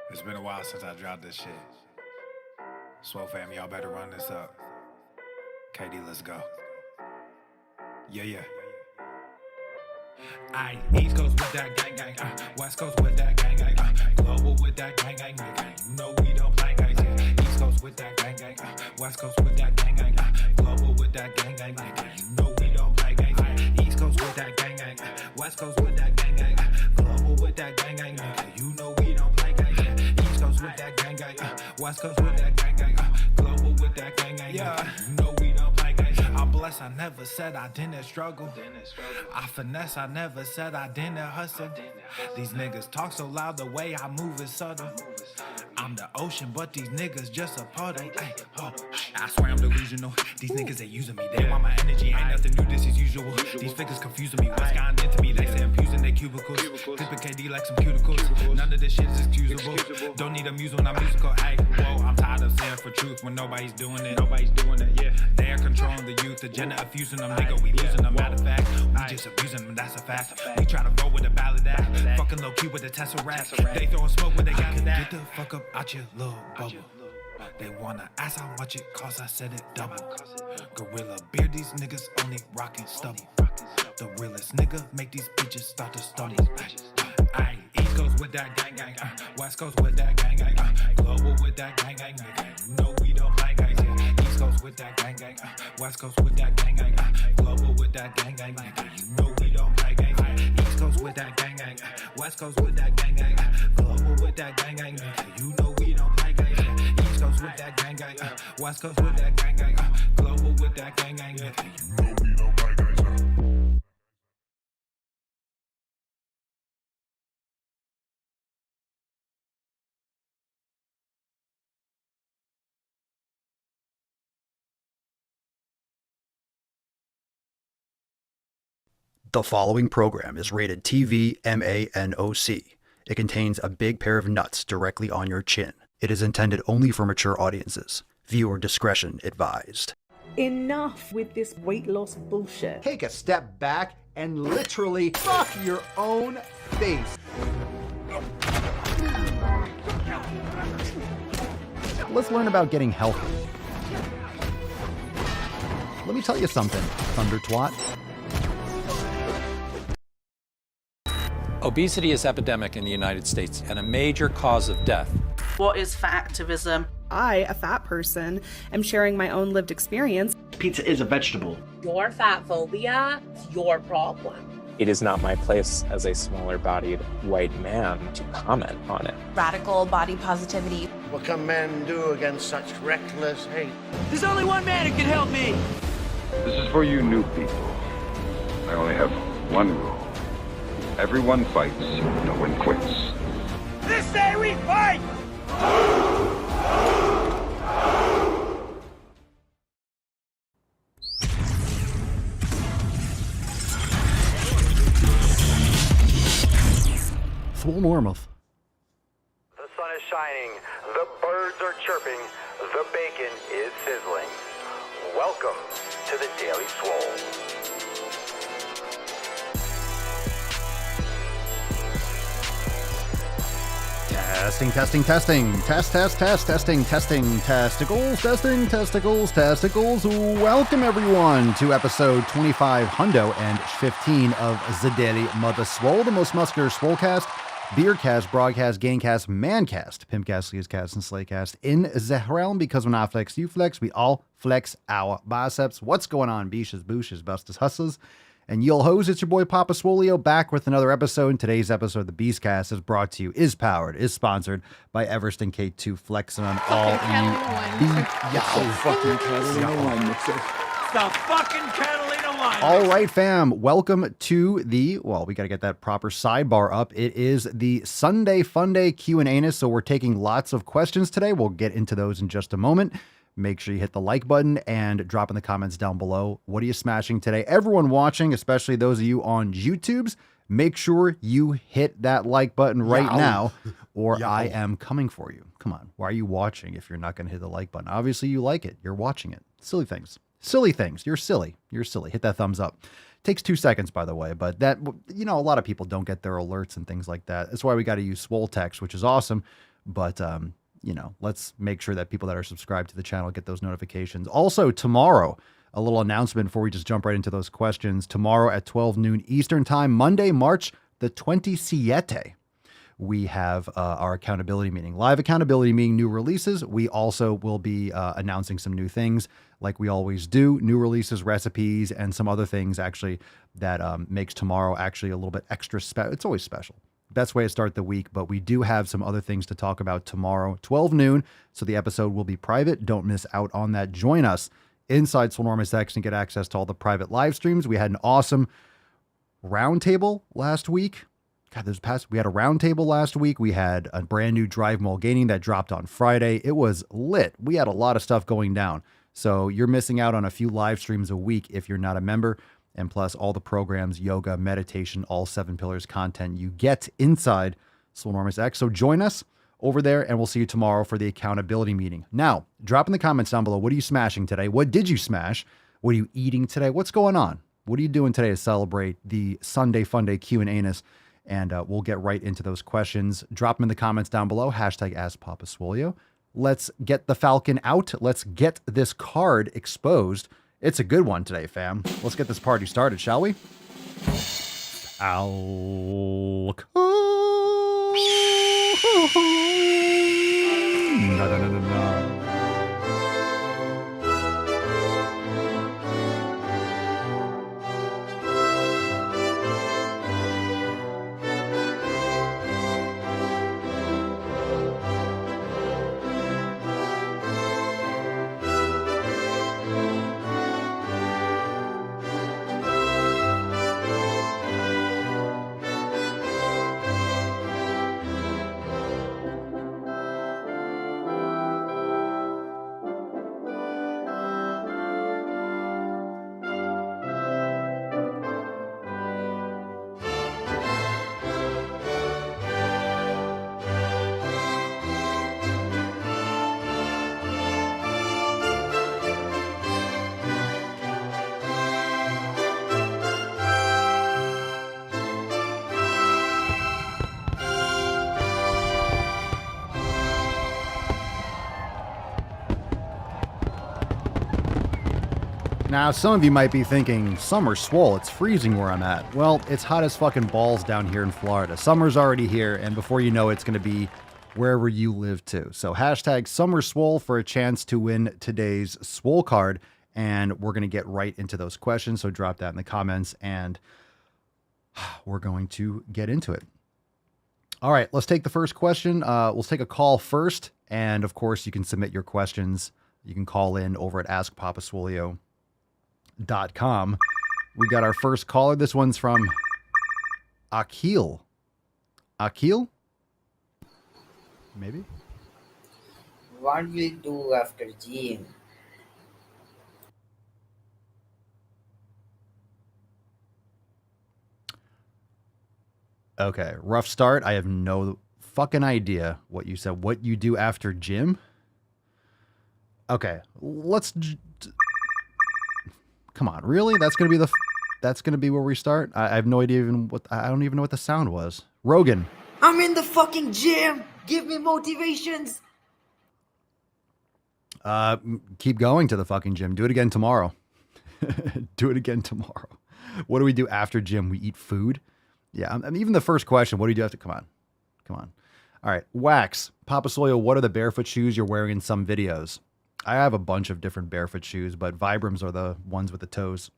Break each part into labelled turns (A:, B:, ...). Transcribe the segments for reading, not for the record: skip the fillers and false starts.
A: It's been a while since I dropped this shit. Swole fam, y'all better run this up. KD, let's go. Yeah. Aye, East Coast with that gang gang, West Coast with that gang gang, global with that gang gang, nigga. You know we don't play games, yeah. East Coast with that gang gang, West Coast with that gang gang, global with that gang gang, nigga. You know we don't play games, yeah. East Coast with that gang gang, West Coast with that gang gang, global with that gang gang, nigga. You know we don't play games, yeah. East Coast with that gang gang, West Coast with that gang gang, global with that gang gang, yeah. You know we don't play games. I'm blessed, I never said I didn't struggle. I finesse, I never said I didn't hustle. These niggas talk so loud, the way I move is subtle. I'm the ocean, but these niggas just a puddle. Ay, oh, I swear I'm delusional. These niggas, they using me. They want my energy, ain't nothing new, this is usual. These figures confusing me, what's gotten into me? They say I'm using their cubicles. Clipping KD like some cuticles. None of this shit is excusable. Don't need a muse when I'm musical. Ay, whoa, I'm tired of saying for truth when nobody's doing it. Yeah. They are controlling the youth, agenda abusing them, nigga. We losing them. Matter of fact, we just abusing them, that's a fact. We try to roll with a ballad act. Fucking low key with the Tesseract. They throwing smoke when they got it. Get the fuck up out your little bubble. They wanna ask how much it costs, I said it double. Gorilla beard, these niggas only rockin' stubble. The realest nigga make these bitches start to stumble. Aye, East Coast with that gang gang, West Coast with that gang gang, global with that gang gang, nigga. You know we don't play games, yeah. East Coast with that gang gang, West Coast with that gang gang, global with that gang gang, nigga. You know we don't play games, yeah. East Coast with that gang gang, West Coast with that gang gang, global with that gang gang, nigga. You know we don't play games, yeah. East Coast with that gang gang, West Coast with that gang gang, global with that gang gang, nigga. You know we don't play games, yeah.
B: The following program is rated TV MANOC. It contains a big pair of nuts directly on your chin. It is intended only for mature audiences. Viewer discretion advised.
C: Enough with this weight loss bullshit.
D: Take a step back and literally fuck your own face.
B: Let's learn about getting healthy. Let me tell you something, Thunder Twat.
E: Obesity is epidemic in the United States and a major cause of death.
F: What is fat activism?
G: I, a fat person, am sharing my own lived experience.
H: Pizza is a vegetable.
I: Your fat phobia is your problem.
J: It is not my place as a smaller-bodied white man to comment on it.
K: Radical body positivity.
L: What can men do against such reckless hate?
M: There's only one man who can help me.
N: This is for you new people. I only have one rule. Everyone fights, no one quits.
M: This day we fight!
B: Swole Normuth.
O: The sun is shining, the birds are chirping, the bacon is sizzling. Welcome to the Daily Swole.
B: Testing. Testicles. Welcome everyone to episode 2515 of the Daily Mother Swole, the most muscular swolecast, beercast, broadcast, gaincast, mancast, pimpcast, sleazecast, and slaycast in the realm, because when I flex, you flex, we all flex our biceps. What's going on, beaches, booshes, bustas, hustlers? And you'll hoes, it's your boy Papa Swolio back with another episode. And today's episode of the Beastcast is brought to you, is sponsored by Everest and K2 flexing on all you
M: fucking Catalina wine mixer. The fucking Catalina wine.
B: All right, fam. Welcome to the, well, we got to get that proper sidebar up. It is the Sunday Funday Q&A, so we're taking lots of questions today. We'll get into those in just a moment. Make sure you hit the like button and drop in the comments down below. What are you smashing today? Everyone watching, especially those of you on YouTubes, make sure you hit that like button right now, or I am coming for you. Come on. Why are you watching if you're not going to hit the like button? Obviously, you like it. You're watching it. Silly things. You're silly. Hit that thumbs up. Takes 2 seconds, by the way, but that, a lot of people don't get their alerts and things like that. That's why we got to use Swole Text, which is awesome. But, you know, let's make sure that people that are subscribed to the channel get those notifications. Also, tomorrow, a little announcement before we just jump right into those questions. Tomorrow at 12 noon Eastern time, Monday, March the 27th, we have our accountability meeting. Live accountability meeting, new releases. We also will be announcing some new things like we always do. New releases, recipes, and some other things actually that makes tomorrow actually a little bit extra special. It's always special. Best way to start the week, but we do have some other things to talk about tomorrow, 12 noon. So the episode will be private. Don't miss out on that. Join us inside Swolenormous X and get access to all the private live streams. We had an awesome roundtable last week. God, we had a roundtable last week. We had a brand new Drive Mole Gaining that dropped on Friday. It was lit. We had a lot of stuff going down. So you're missing out on a few live streams a week if you're not a member. And plus all the programs, yoga, meditation, all 7 pillars content you get inside Swolenormous X. So join us over there and we'll see you tomorrow for the accountability meeting. Now, drop in the comments down below. What are you smashing today? What did you smash? What are you eating today? What's going on? What are you doing today to celebrate the Sunday Funday Q&A-ness? And we'll get right into those questions. Drop them in the comments down below. Hashtag #AskPapaSwolio. Let's get the Falcon out. Let's get this card exposed. It's a good one today, fam. Let's get this party started, shall we? No. Now, some of you might be thinking, summer Swole, it's freezing where I'm at. Well, it's hot as fucking balls down here in Florida. Summer's already here, and before you know it, it's going to be wherever you live too. So hashtag summer Swole for a chance to win today's Swole card, and we're going to get right into those questions. So drop that in the comments, and we're going to get into it. All right, let's take the first question. We'll take a call first, and of course, you can submit your questions. You can call in over at AskPapaSwolio.com. We got our first caller. This one's from Akil. Akil? Maybe?
H: What will you do after gym?
B: Okay, rough start. I have no fucking idea what you said. What you do after gym? Okay, let's... Come on, really? That's gonna be where we start? I have no idea even what... I don't even know what the sound was. Rogan.
H: I'm in the fucking gym! Give me motivations!
B: Keep going to the fucking gym. Do it again tomorrow. Do it again tomorrow. What do we do after gym? We eat food? Yeah, I mean, even the first question, what do you do after... Come on. All right, Wax. Papa Swolio, what are the barefoot shoes you're wearing in some videos? I have a bunch of different barefoot shoes, but Vibrams are the ones with the toes.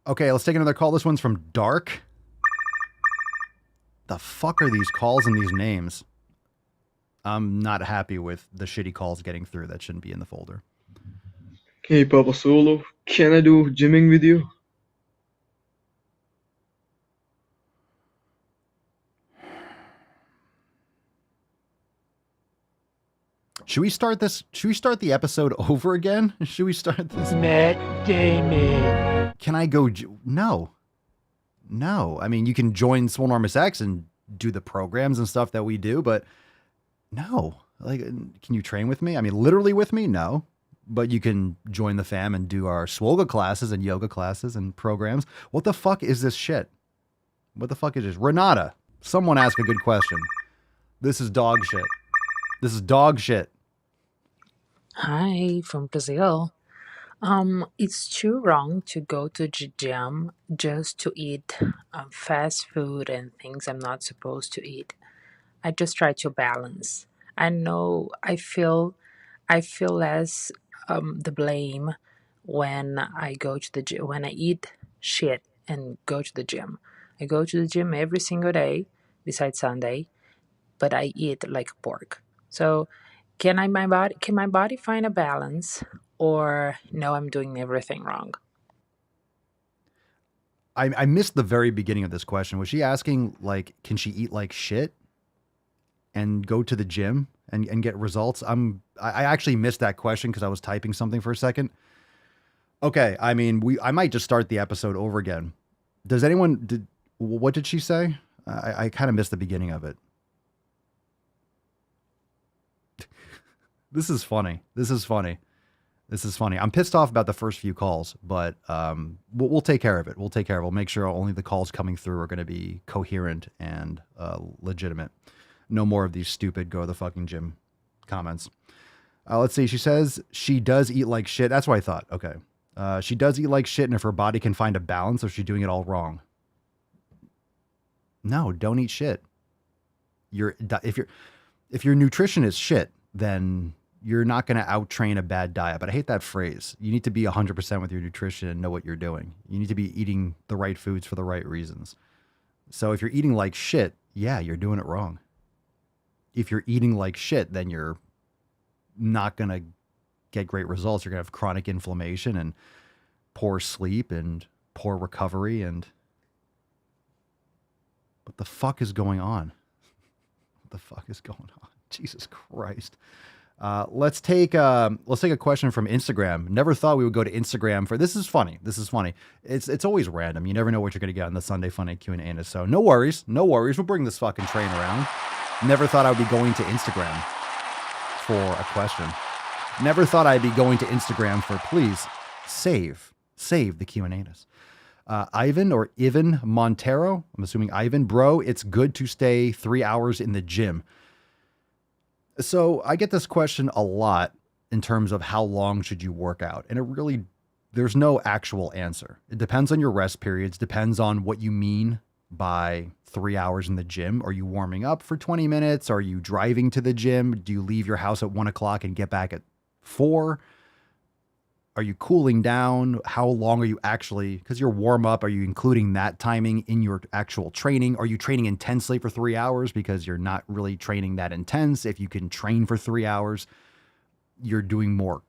B: Okay, let's take another call. This one's from Dark. The fuck are these calls and these names? I'm not happy with the shitty calls getting through. That shouldn't be in the folder.
P: Hey, Papa Swolio, can I do gymming with you?
B: Should we start the episode over again? Should we start this?
M: Matt Damon.
B: Can I go? No. I mean, you can join Swolenormous X and do the programs and stuff that we do, but no. Like, can you train with me? I mean, literally with me? No. But you can join the fam and do our Swolga classes and yoga classes and programs. What the fuck is this shit? What the fuck is this? Renata, someone ask a good question. This is dog shit. This is dog shit.
Q: Hi, from Brazil. It's too wrong to go to the gym just to eat fast food and things I'm not supposed to eat. I just try to balance. I know I feel less the blame when I go to the gym, when I eat shit and go to the gym. I go to the gym every single day besides Sunday, but I eat like pork. So can my body find a balance, or no, I'm doing everything wrong?
B: I missed the very beginning of this question. Was she asking, like, can she eat like shit and go to the gym and get results? I actually missed that question because I was typing something for a second. Okay, I mean, I might just start the episode over again. What did she say? I kind of missed the beginning of it. This is funny. I'm pissed off about the first few calls, but we'll take care of it. We'll make sure only the calls coming through are going to be coherent and legitimate. No more of these stupid go to the fucking gym comments. Let's see. She says she does eat like shit. That's what I thought. Okay. She does eat like shit, and if her body can find a balance, or she's doing it all wrong. No, don't eat shit. If your nutrition is shit, then you're not going to out-train a bad diet. But I hate that phrase. You need to be 100% with your nutrition and know what you're doing. You need to be eating the right foods for the right reasons. So if you're eating like shit, yeah, you're doing it wrong. If you're eating like shit, then you're not going to get great results. You're going to have chronic inflammation and poor sleep and poor recovery. And what the fuck is going on? What the fuck is going on? Jesus Christ. Let's take a question from Instagram. Never thought we would go to Instagram for this. Is funny. It's always random. You never know what you're going to get on the Sunday Funny Q&A. So no worries. We'll bring this fucking train around. Never thought I would be going to Instagram for a question. Never thought I'd be going to Instagram for please save the Q&A. Ivan or Ivan Montero. I'm assuming Ivan. Bro, it's good to stay 3 hours in the gym. So I get this question a lot in terms of how long should you work out? And there's no actual answer. It depends on your rest periods, depends on what you mean by 3 hours in the gym. Are you warming up for 20 minutes? Are you driving to the gym? Do you leave your house at 1 o'clock and get back at 4? Are you cooling down? How long are you actually, because your warm up, are you including that timing in your actual training? Are you training intensely for 3 hours because you're not really training that intense? If you can train for 3 hours, you're doing more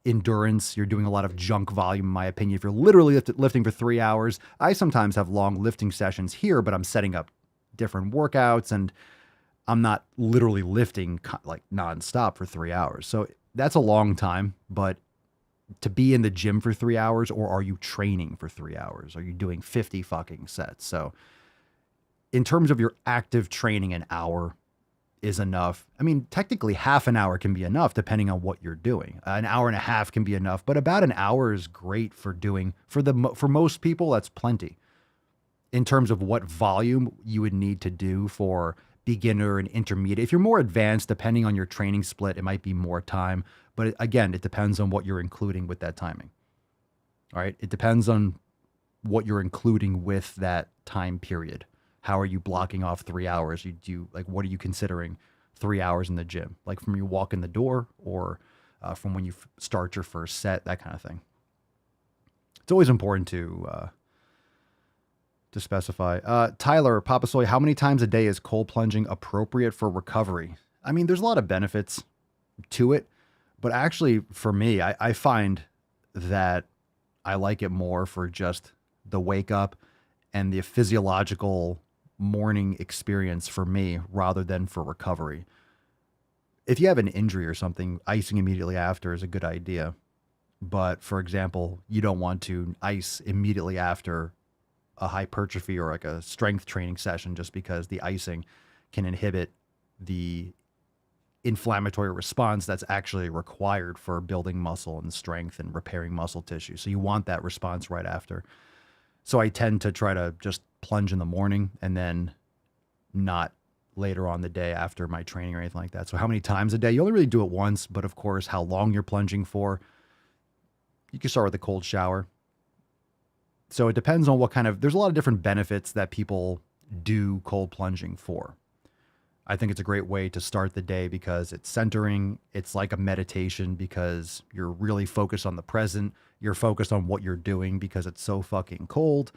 B: endurance. You're doing a lot of junk volume, in my opinion. If you're literally lifting for 3 hours, I sometimes have long lifting sessions here, but I'm setting up different workouts and I'm not literally lifting like nonstop for 3 hours. So that's a long time, but to be in the gym for 3 hours, or are you training for 3 hours? Are you doing 50 fucking sets? So in terms of your active training, an hour is enough. I mean, technically half an hour can be enough depending on what you're doing. An hour and a half can be enough, but about an hour is great for most people. That's plenty in terms of what volume you would need to do for beginner and intermediate. If you're more advanced, depending on your training split, it might be more time. But again, it depends on what you're including with that timing. All right. It depends on what you're including with that time period. How are you blocking off 3 hours? What are you considering 3 hours in the gym? Like from you walk in the door or from when you start your first set, that kind of thing. It's always important to specify. Tyler, Papa Soy, how many times a day is cold plunging appropriate for recovery? I mean, there's a lot of benefits to it. But actually, for me, I find that I like it more for just the wake up and the physiological morning experience for me rather than for recovery. If you have an injury or something, icing immediately after is a good idea. But for example, you don't want to ice immediately after a hypertrophy or like a strength training session just because the icing can inhibit the inflammatory response that's actually required for building muscle and strength and repairing muscle tissue. So you want that response right after. So I tend to try to just plunge in the morning and then not later on the day after my training or anything like that. So how many times a day? You only really do it once, but of course, how long you're plunging for. You can start with a cold shower. So it depends on what kind of, there's a lot of different benefits that people do cold plunging for. I think it's a great way to start the day because it's centering. It's like a meditation because you're really focused on the present. You're focused on what you're doing because it's so fucking cold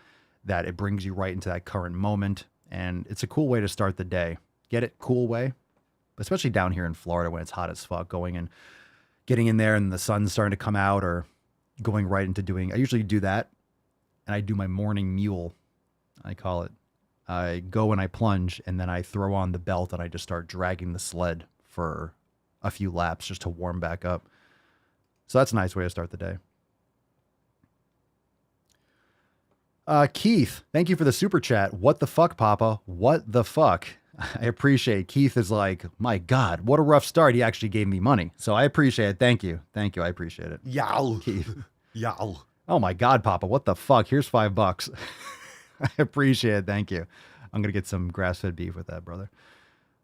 B: that it brings you right into that current moment. And it's a cool way to start the day. Get it? Cool way. Especially down here in Florida when it's hot as fuck, going and getting in there and the sun's starting to come out, or going right into doing, I usually do that. And I do my morning mule, I call it. I go and I plunge, and then I throw on the belt and I just start dragging the sled for a few laps just to warm back up. So that's a nice way to start the day. Keith, thank you for the super chat. What the fuck, Papa? What the fuck? I appreciate it. Keith is like, my God, what a rough start. He actually gave me money. So I appreciate it. Thank you. Thank you. I appreciate it.
R: Yow.
B: Keith.
R: Yow.
B: Oh my God, Papa, what the fuck? Here's $5. I appreciate it. Thank you. I'm going to get some grass-fed beef with that, brother.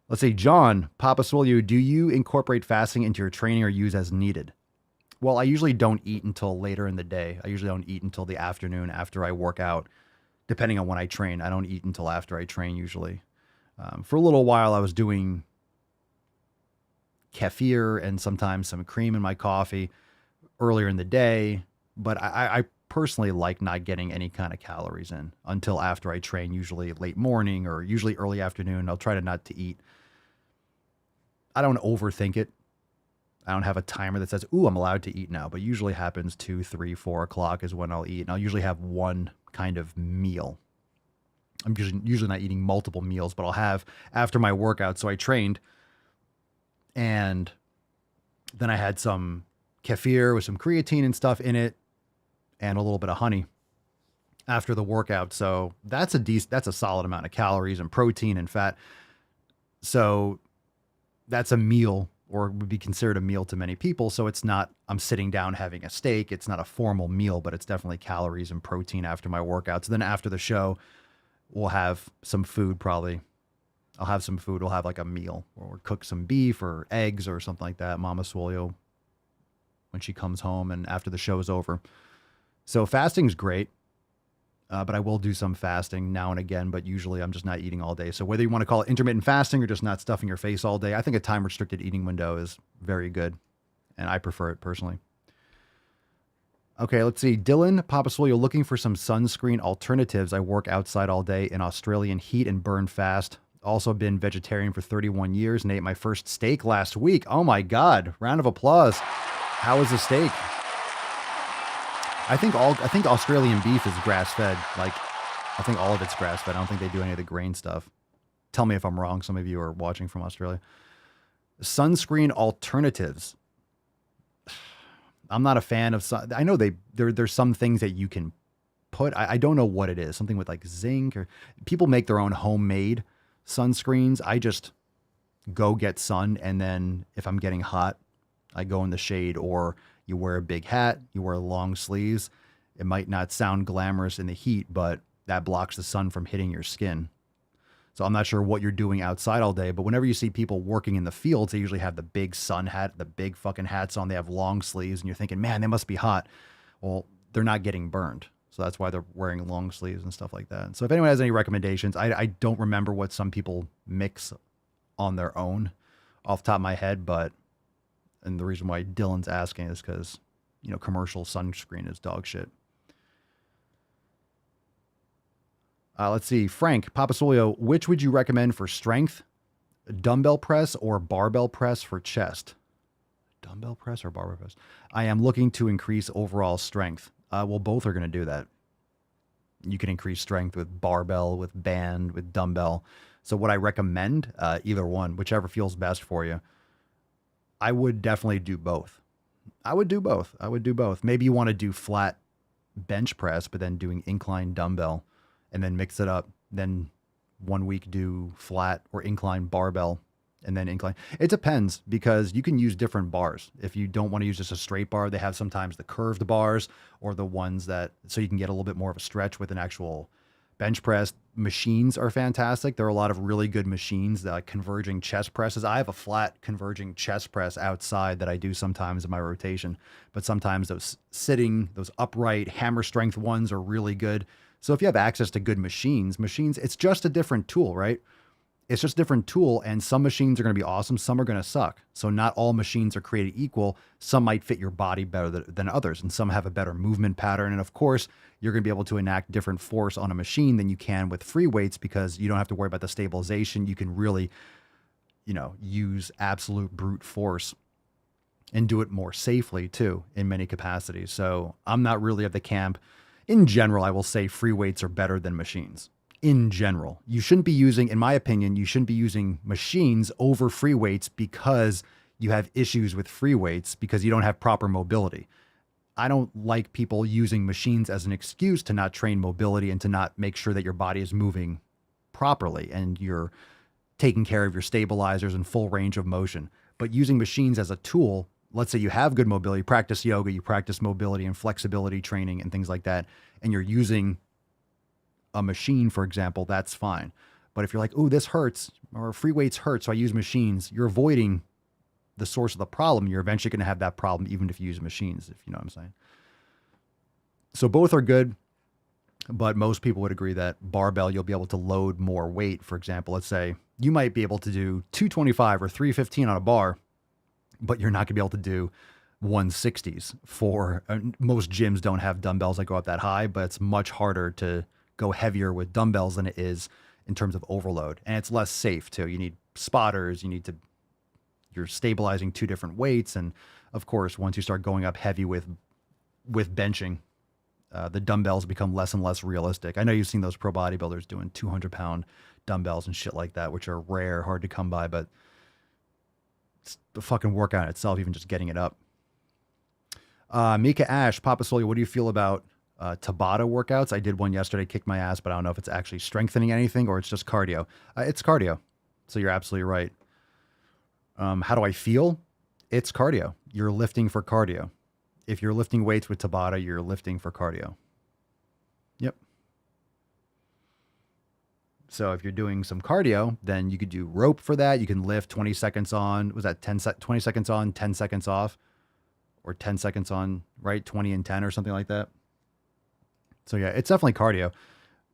B: Let's see. John, Papa Swolio, do you incorporate fasting into your training or use as needed? Well, I usually don't eat until later in the day. I usually don't eat until the afternoon after I work out, depending on when I train. I don't eat until after I train usually. For a little while, I was doing kefir and sometimes some cream in my coffee earlier in the day. But I personally like not getting any kind of calories in until after I train, usually late morning or usually early afternoon. I'll try to not to eat. I don't overthink it. I don't have a timer that says, ooh, I'm allowed to eat now. But usually happens 2, 3, 4 o'clock is when I'll eat. And I'll usually have one kind of meal. I'm usually not eating multiple meals, but I'll have after my workout. So I trained and then I had some kefir with some creatine and stuff in it, and a little bit of honey after the workout. So that's a solid amount of calories and protein and fat. So that's a meal, or would be considered a meal to many people. So it's not, I'm sitting down having a steak. It's not a formal meal, but it's definitely calories and protein after my workout. So then after the show, we'll have some food probably. I'll have some food. We'll have like a meal, or we'll cook some beef or eggs or something like that. Mama Swolio, when she comes home and after the show is over. So fasting is great, but I will do some fasting now and again, but usually I'm just not eating all day. So whether you want to call it intermittent fasting or just not stuffing your face all day, I think a time-restricted eating window is very good, and I prefer it personally. Okay, let's see. Dylan, Papa Swolio, looking for some sunscreen alternatives. I work outside all day in Australian heat and burn fast. Also been vegetarian for 31 years and ate my first steak last week. Oh my God, round of applause. How was the steak? I think Australian beef is grass-fed. Like, I think all of it's grass-fed. I don't think they do any of the grain stuff. Tell me if I'm wrong. Some of you are watching from Australia. Sunscreen alternatives. I'm not a fan of sun. I know there's some things that you can put. I don't know what it is. Something with like zinc, or people make their own homemade sunscreens. I just go get sun, and then if I'm getting hot, I go in the shade, or you wear a big hat, you wear long sleeves. It might not sound glamorous in the heat, but that blocks the sun from hitting your skin. So I'm not sure what you're doing outside all day, but whenever you see people working in the fields, they usually have the big sun hat, the big fucking hats on. They have long sleeves, and you're thinking, man, they must be hot. Well, they're not getting burned. So that's why they're wearing long sleeves and stuff like that. So if anyone has any recommendations, I don't remember what some people mix on their own off the top of my head, but and the reason why Dylan's asking is because, you know, commercial sunscreen is dog shit. Let's see. Frank, Papa Swolio, which would you recommend for strength? Dumbbell press or barbell press for chest? Dumbbell press or barbell press? I am looking to increase overall strength. Well, both are going to do that. You can increase strength with barbell, with band, with dumbbell. So what I recommend, either one, whichever feels best for you. I would definitely do both. I would do both. Maybe you want to do flat bench press, but then doing incline dumbbell and then mix it up. Then 1 week do flat or incline barbell and then incline. It depends, because you can use different bars. If you don't want to use just a straight bar, they have sometimes the curved bars or the ones that, so you can get a little bit more of a stretch with an actual bench press machines are fantastic. There are a lot of really good machines, like converging chest presses. I have a flat converging chest press outside that I do sometimes in my rotation, but sometimes those sitting, those upright hammer strength ones are really good. So if you have access to good machines, it's just a different tool, right? It's just a different tool, and some machines are going to be awesome. Some are going to suck. So not all machines are created equal. Some might fit your body better than others, and some have a better movement pattern. And of course, you're going to be able to enact different force on a machine than you can with free weights because you don't have to worry about the stabilization. You can really, use absolute brute force and do it more safely too in many capacities. So I'm not really of the camp. In general, I will say free weights are better than machines. In general, you shouldn't be using, in my opinion, you shouldn't be using machines over free weights because you have issues with free weights because you don't have proper mobility. I don't like people using machines as an excuse to not train mobility and to not make sure that your body is moving properly and you're taking care of your stabilizers and full range of motion. But using machines as a tool, let's say you have good mobility, practice yoga, you practice mobility and flexibility training and things like that, and you're using a machine, for example, that's fine. But if you're like, oh, this hurts, or free weights hurt, so I use machines, you're avoiding the source of the problem. You're eventually going to have that problem even if you use machines, if you know what I'm saying. So both are good, but most people would agree that barbell, you'll be able to load more weight. For example, let's say you might be able to do 225 or 315 on a bar, but you're not going to be able to do 160s. Most gyms don't have dumbbells that go up that high, but it's much harder to go heavier with dumbbells than it is in terms of overload. And it's less safe too. You need spotters, you're stabilizing two different weights. And of course, once you start going up heavy with benching, the dumbbells become less and less realistic. I know you've seen those pro bodybuilders doing 200-pound dumbbells and shit like that, which are rare, hard to come by, but it's the fucking workout itself, even just getting it up. Mika Ash, Papa Swolio, what do you feel about Tabata workouts? I did one yesterday, kicked my ass, but I don't know if it's actually strengthening anything or it's just cardio. It's cardio. So you're absolutely right. How do I feel? It's cardio. You're lifting for cardio. If you're lifting weights with Tabata, you're lifting for cardio. Yep. So if you're doing some cardio, then you could do rope for that. You can lift 20 seconds on, 20 seconds on, 10 seconds off, or 10 seconds on, right? 20 and 10 or something like that. So yeah, it's definitely cardio,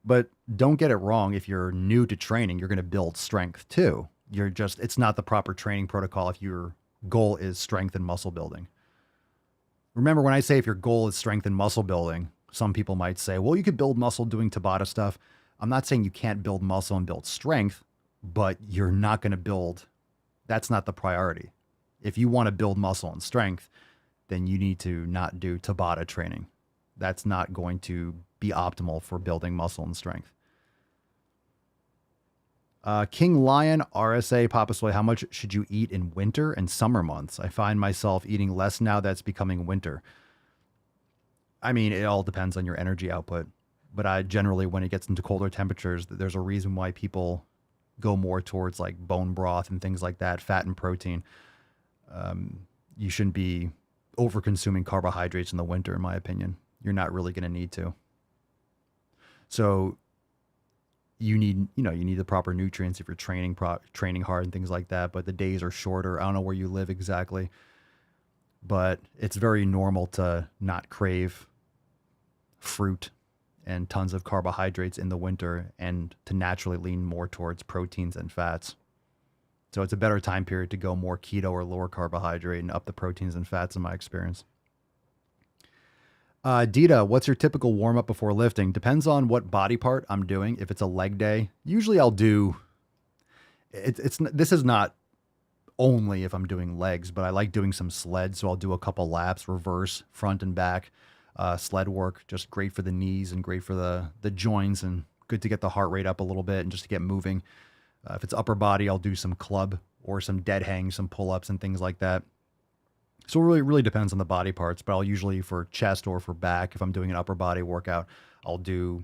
B: but don't get it wrong. If you're new to training, you're going to build strength too. It's not the proper training protocol if your goal is strength and muscle building. Remember, when I say if your goal is strength and muscle building, some people might say, well, you could build muscle doing Tabata stuff. I'm not saying you can't build muscle and build strength, but you're not going to build. That's not the priority. If you want to build muscle and strength, then you need to not do Tabata training. That's not going to be optimal for building muscle and strength. King Lion, RSA, Papa Soy, how much should you eat in winter and summer months? I find myself eating less now that's becoming winter. I mean, it all depends on your energy output. But I generally, when it gets into colder temperatures, there's a reason why people go more towards like bone broth and things like that, fat and protein. You shouldn't be over-consuming carbohydrates in the winter, in my opinion. You're not really going to need to. So you need the proper nutrients if you're training hard and things like that. But the days are shorter. I don't know where you live exactly, but it's very normal to not crave fruit and tons of carbohydrates in the winter and to naturally lean more towards proteins and fats. So it's a better time period to go more keto or lower carbohydrate and up the proteins and fats in my experience. Dita, what's your typical warm up before lifting? Depends on what body part I'm doing. If it's a leg day, usually I'll do, this is not only if I'm doing legs, but I like doing some sled. So I'll do a couple laps, reverse, front and back. Sled work, just great for the knees and great for the joints and good to get the heart rate up a little bit and just to get moving. If it's upper body, I'll do some club or some dead hang, some pull-ups and things like that. So it really depends on the body parts, but I'll usually for chest or for back, if I'm doing an upper body workout, I'll do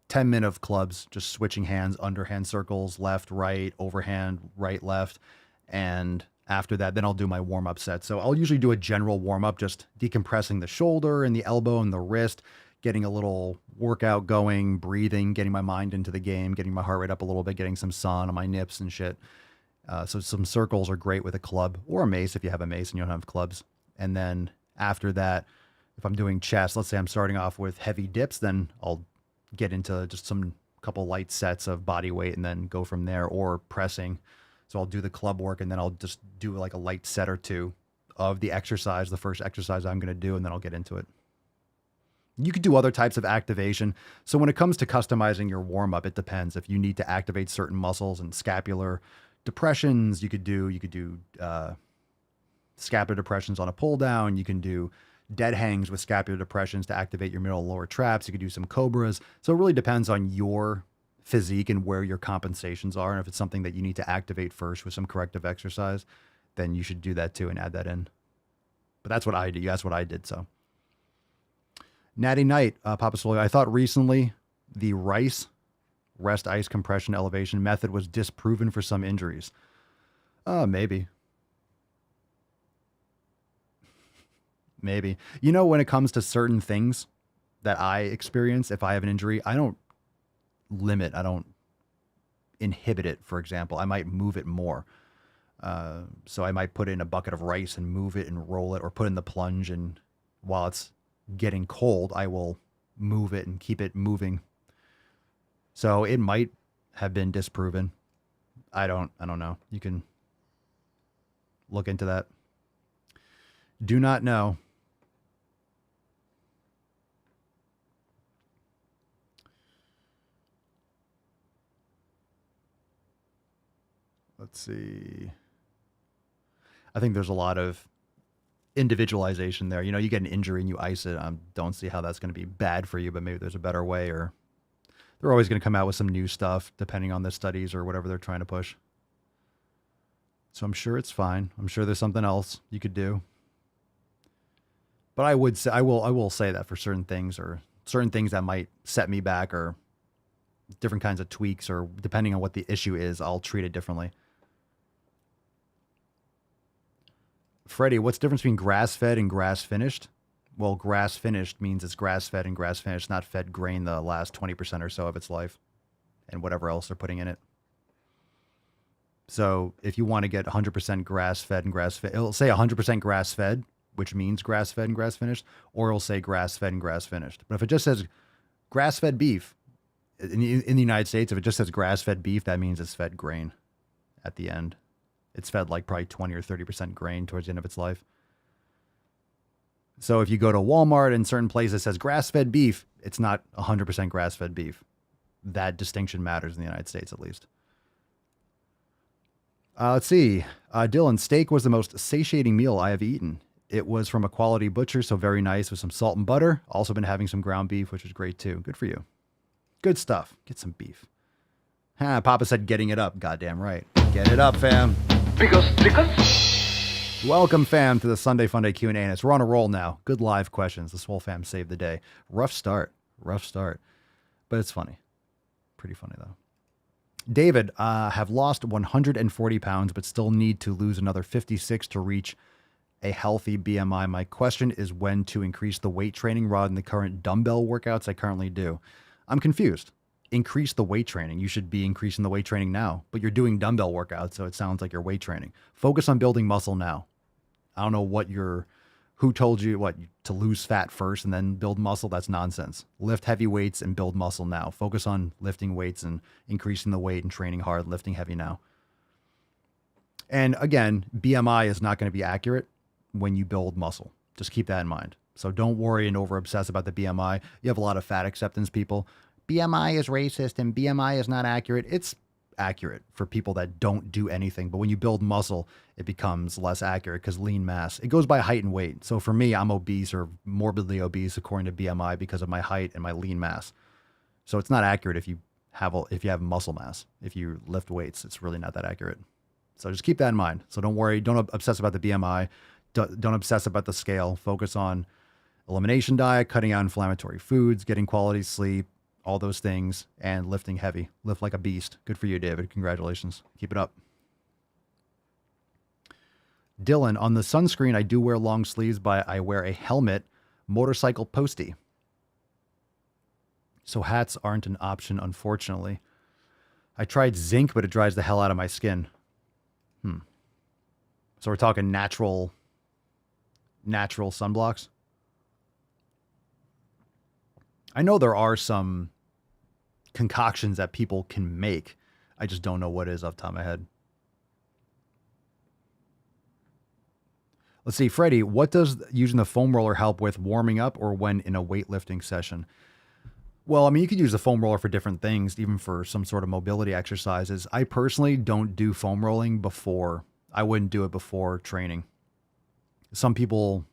B: 10 minutes of clubs, just switching hands, underhand circles, left, right, overhand, right, left. And after that, then I'll do my warm-up set. So I'll usually do a general warm-up, just decompressing the shoulder and the elbow and the wrist, getting a little workout going, breathing, getting my mind into the game, getting my heart rate up a little bit, getting some sun on my nips and shit. So some circles are great with a club or a mace if you have a mace and you don't have clubs. And then after that, if I'm doing chest, let's say I'm starting off with heavy dips, then I'll get into just some couple light sets of body weight and then go from there, or pressing. So I'll do the club work and then I'll just do like a light set or two of the exercise, the first exercise I'm going to do, and then I'll get into it. You could do other types of activation. So when it comes to customizing your warm up, it depends. If you need to activate certain muscles and scapular depressions, you could do scapular depressions on a pull down. You can do dead hangs with scapular depressions to activate your middle and lower traps. You could do some cobras. So it really depends on your physique and where your compensations are. And if it's something that you need to activate first with some corrective exercise, then you should do that too and add that in. But that's what I do. That's what I did. So Natty Knight, Papa Swole, I thought recently the rest ice compression elevation method was disproven for some injuries. Maybe. Maybe. You know, when it comes to certain things that I experience, if I have an injury, I don't inhibit it, for example. I might move it more. So I might put it in a bucket of rice and move it and roll it, or put in the plunge, and while it's getting cold, I will move it and keep it moving. So it might have been disproven. I don't know. You can look into that. Do not know. Let's see. I think there's a lot of individualization there. You know, you get an injury and you ice it. I don't see how that's going to be bad for you, but maybe there's a better way, or they're always going to come out with some new stuff depending on the studies or whatever they're trying to push. So I'm sure it's fine. I'm sure there's something else you could do. But I would say, I will say that for certain things, or certain things that might set me back, or different kinds of tweaks, or depending on what the issue is, I'll treat it differently. Freddie, what's the difference between grass-fed and grass-finished? Well, grass-finished means it's grass-fed and grass-finished, not fed grain the last 20% or so of its life and whatever else they're putting in it. So if you want to get 100% grass-fed and grass-fed, it'll say 100% grass-fed, which means grass-fed and grass-finished, or it'll say grass-fed and grass-finished. But if it just says grass-fed beef, in the United States, if it just says grass-fed beef, that means it's fed grain at the end. It's fed like probably 20 or 30% grain towards the end of its life. So if you go to Walmart and certain places it says grass-fed beef, it's not 100% grass-fed beef. That distinction matters in the United States, at least. Let's see. Dylan, steak was the most satiating meal I have eaten. It was from a quality butcher, so very nice, with some salt and butter. Also been having some ground beef, which is great too. Good for you. Good stuff. Get some beef. Papa said getting it up. Goddamn right. Get it up, fam. Welcome, fam, to the Sunday Funday Q&A. And we're on a roll now. Good live questions. The Swole fam saved the day. Rough start. But it's funny. Pretty funny, though. David, have lost 140 pounds, but still need to lose another 56 to reach a healthy BMI. My question is when to increase the weight training rather than the current dumbbell workouts I currently do. I'm confused. Increase the weight training. You should be increasing the weight training now, but you're doing dumbbell workouts, so it sounds like you're weight training. Focus on building muscle now. I don't know who told you to lose fat first and then build muscle. That's nonsense. Lift heavy weights and build muscle now. Focus on lifting weights and increasing the weight and training hard, lifting heavy now. And again, BMI is not going to be accurate when you build muscle. Just keep that in mind. So don't worry and over obsess about the BMI. You have a lot of fat acceptance people. BMI is racist and BMI is not accurate. It's accurate for people that don't do anything. But when you build muscle, it becomes less accurate because lean mass, it goes by height and weight. So for me, I'm obese or morbidly obese according to BMI because of my height and my lean mass. So it's not accurate if you have muscle mass. If you lift weights, it's really not that accurate. So just keep that in mind. So don't worry. Don't obsess about the BMI. Don't obsess about the scale. Focus on elimination diet, cutting out inflammatory foods, getting quality sleep, all those things, and lifting heavy. Lift like a beast. Good for you, David. Congratulations. Keep it up. Dylan, on the sunscreen, I do wear long sleeves, but I wear a helmet, motorcycle postie. So hats aren't an option, unfortunately. I tried zinc, but it dries the hell out of my skin. So we're talking natural sunblocks. I know there are some concoctions that people can make. I just don't know what it is off the top of my head. Let's see, Freddie, what does using the foam roller help with warming up or when in a weightlifting session? Well, I mean, you could use the foam roller for different things, even for some sort of mobility exercises. I personally don't do foam rolling before. I wouldn't do it before training. Some people,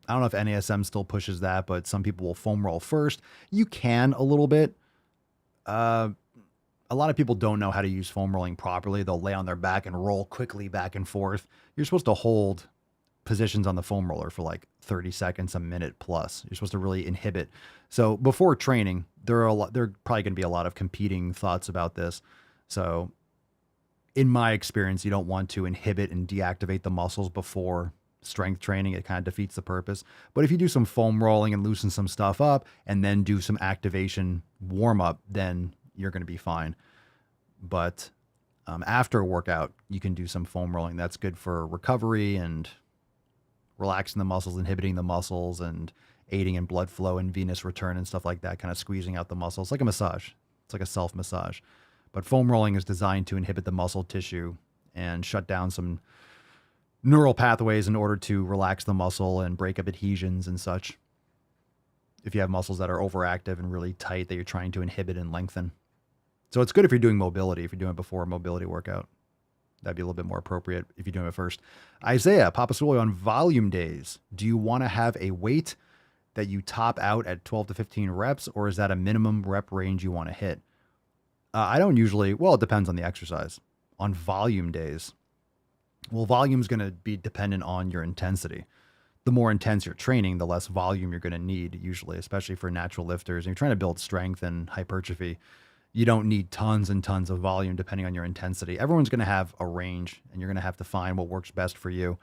B: I don't know if NASM still pushes that, but some people will foam roll first. You can a little bit. A lot of people don't know how to use foam rolling properly. They'll lay on their back and roll quickly back and forth. You're supposed to hold positions on the foam roller for like 30 seconds, a minute plus. You're supposed to really inhibit. So before training, there are probably going to be a lot of competing thoughts about this. So in my experience, you don't want to inhibit and deactivate the muscles before strength training. It kind of defeats the purpose. But if you do some foam rolling and loosen some stuff up and then do some activation warm up, then you're going to be fine. But after a workout, you can do some foam rolling. That's good for recovery and relaxing the muscles, inhibiting the muscles, and aiding in blood flow and venous return and stuff like that, kind of squeezing out the muscles. It's like a massage. It's like a self-massage. But foam rolling is designed to inhibit the muscle tissue and shut down some neural pathways in order to relax the muscle and break up adhesions and such. If you have muscles that are overactive and really tight that you're trying to inhibit and lengthen. So it's good if you're doing mobility, if you're doing it before a mobility workout. That'd be a little bit more appropriate if you're doing it first. Isaiah, Papa Swole, on volume days, do you want to have a weight that you top out at 12 to 15 reps, or is that a minimum rep range you want to hit? I don't usually, well, it depends on the exercise. On volume days, well, volume is going to be dependent on your intensity. The more intense you're training, the less volume you're going to need usually, especially for natural lifters. And you're trying to build strength and hypertrophy. You don't need tons and tons of volume depending on your intensity. Everyone's going to have a range, and you're going to have to find what works best for you.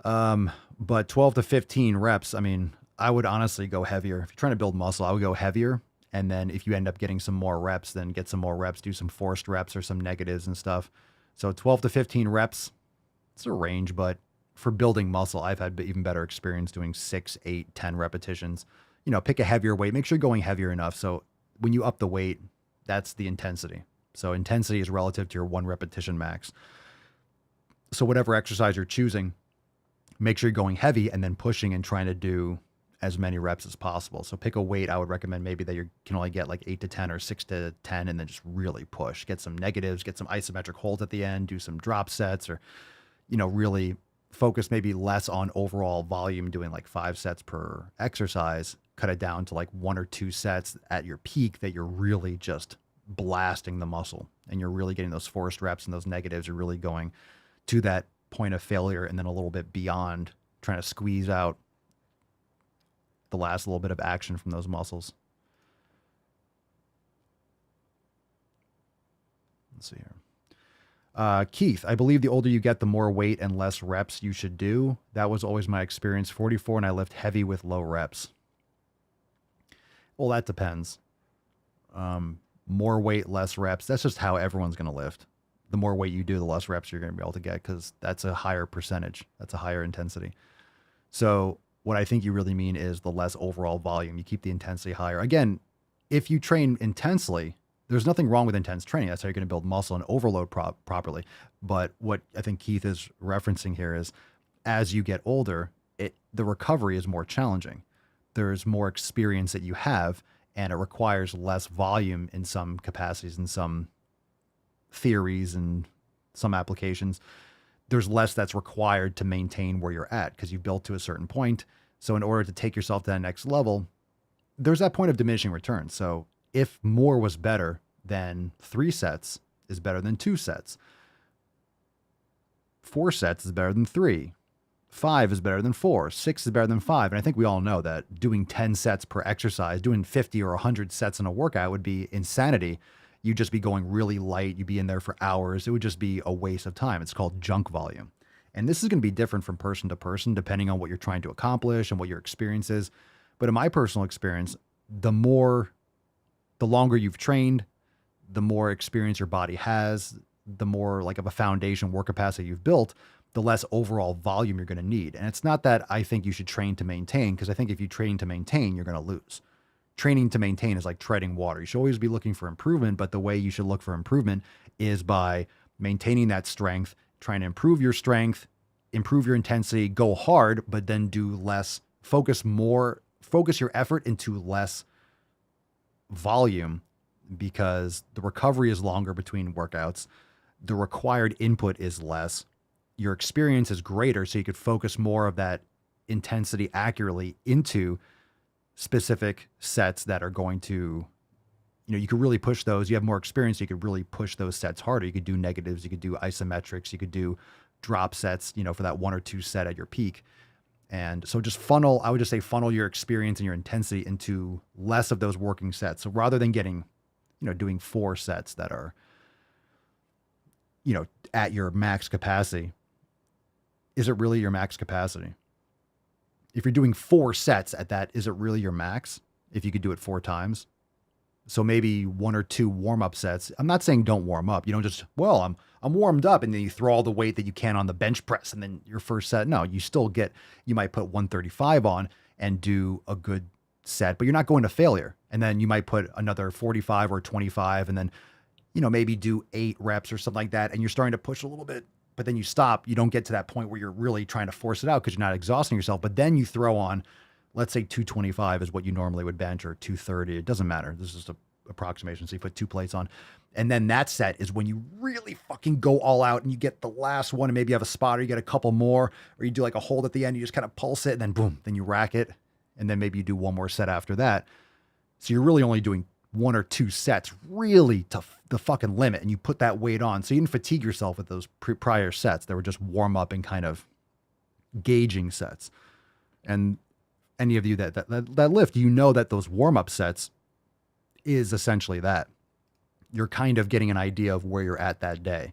B: But 12 to 15 reps, I mean, I would honestly go heavier. If you're trying to build muscle, I would go heavier. And then if you end up getting some more reps, then get some more reps, do some forced reps or some negatives and stuff. So 12 to 15 reps, it's a range, but for building muscle, I've had even better experience doing 6, 8, 10 repetitions. You know, pick a heavier weight. Make sure you're going heavier enough. So when you up the weight, that's the intensity. So intensity is relative to your 1 repetition max. So whatever exercise you're choosing, make sure you're going heavy and then pushing and trying to do as many reps as possible. So pick a weight. I would recommend maybe that you can only get like 8 to 10 or 6 to 10 and then just really push. Get some negatives, get some isometric holds at the end, do some drop sets, or, you know, really focus maybe less on overall volume, doing like 5 sets per exercise, cut it down to like 1 or 2 sets at your peak that you're really just blasting the muscle and you're really getting those forced reps and those negatives are really going to that point of failure and then a little bit beyond, trying to squeeze out the last little bit of action from those muscles. Let's see here. Keith, I believe the older you get, the more weight and less reps you should do. That was always my experience. 44 and I lift heavy with low reps. Well, that depends. More weight, less reps. That's just how everyone's going to lift. The more weight you do, the less reps you're going to be able to get because that's a higher percentage. That's a higher intensity. So what I think you really mean is the less overall volume. You keep the intensity higher. Again, if you train intensely, there's nothing wrong with intense training. That's how you're going to build muscle and overload properly. But what I think Keith is referencing here is as you get older, the recovery is more challenging. There's more experience that you have, and it requires less volume in some capacities and some theories and some applications. There's less that's required to maintain where you're at because you've built to a certain point. So in order to take yourself to that next level, there's that point of diminishing returns. So if more was better, then 3 sets is better than 2 sets. 4 sets is better than 3. 5 is better than 4. 6 is better than 5. And I think we all know that doing 10 sets per exercise, doing 50 or 100 sets in a workout would be insanity. You'd just be going really light. You'd be in there for hours. It would just be a waste of time. It's called junk volume. And this is going to be different from person to person, depending on what you're trying to accomplish and what your experience is. But in my personal experience, the longer you've trained, the more experience your body has, the more like of a foundation work capacity you've built, the less overall volume you're going to need. And it's not that I think you should train to maintain, because I think if you train to maintain, you're going to lose. Training to maintain is like treading water. You should always be looking for improvement, but the way you should look for improvement is by maintaining that strength, trying to improve your strength, improve your intensity, go hard, but then do less, focus your effort into less volume, because the recovery is longer between workouts. The required input is less. Your experience is greater, so you could focus more of that intensity accurately into specific sets that are going to, you could really push those. You have more experience, you could really push those sets harder. You could do negatives, you could do isometrics, you could do drop sets, for that 1 or 2 set at your peak. And so I would just say funnel your experience and your intensity into less of those working sets. So rather than getting, doing 4 sets that are, at your max capacity, is it really your max capacity? If you're doing 4 sets at that, is it really your max? If you could do it 4 times? So maybe 1 or 2 warm-up sets. I'm not saying don't warm up. You don't just, I'm warmed up, and then you throw all the weight that you can on the bench press, and then your first set. No, you might put 135 on and do a good set, but you're not going to failure. And then you might put another 45 or 25, and then, maybe do 8 reps or something like that. And you're starting to push a little bit, but then you stop. You don't get to that point where you're really trying to force it out because you're not exhausting yourself. But then you throw on, let's say 225 is what you normally would bench, or 230. It doesn't matter. This is just an approximation. So you put 2 plates on. And then that set is when you really fucking go all out and you get the last one, and maybe you have a spot, or you get a couple more, or you do like a hold at the end. You just kind of pulse it, and then boom, then you rack it. And then maybe you do one more set after that. So you're really only doing 1 or 2 sets really to the fucking limit. And you put that weight on. So you didn't fatigue yourself with those prior sets. They were just warm up and kind of gauging sets. And any of you that lift, that those warm up sets is essentially that. You're kind of getting an idea of where you're at that day.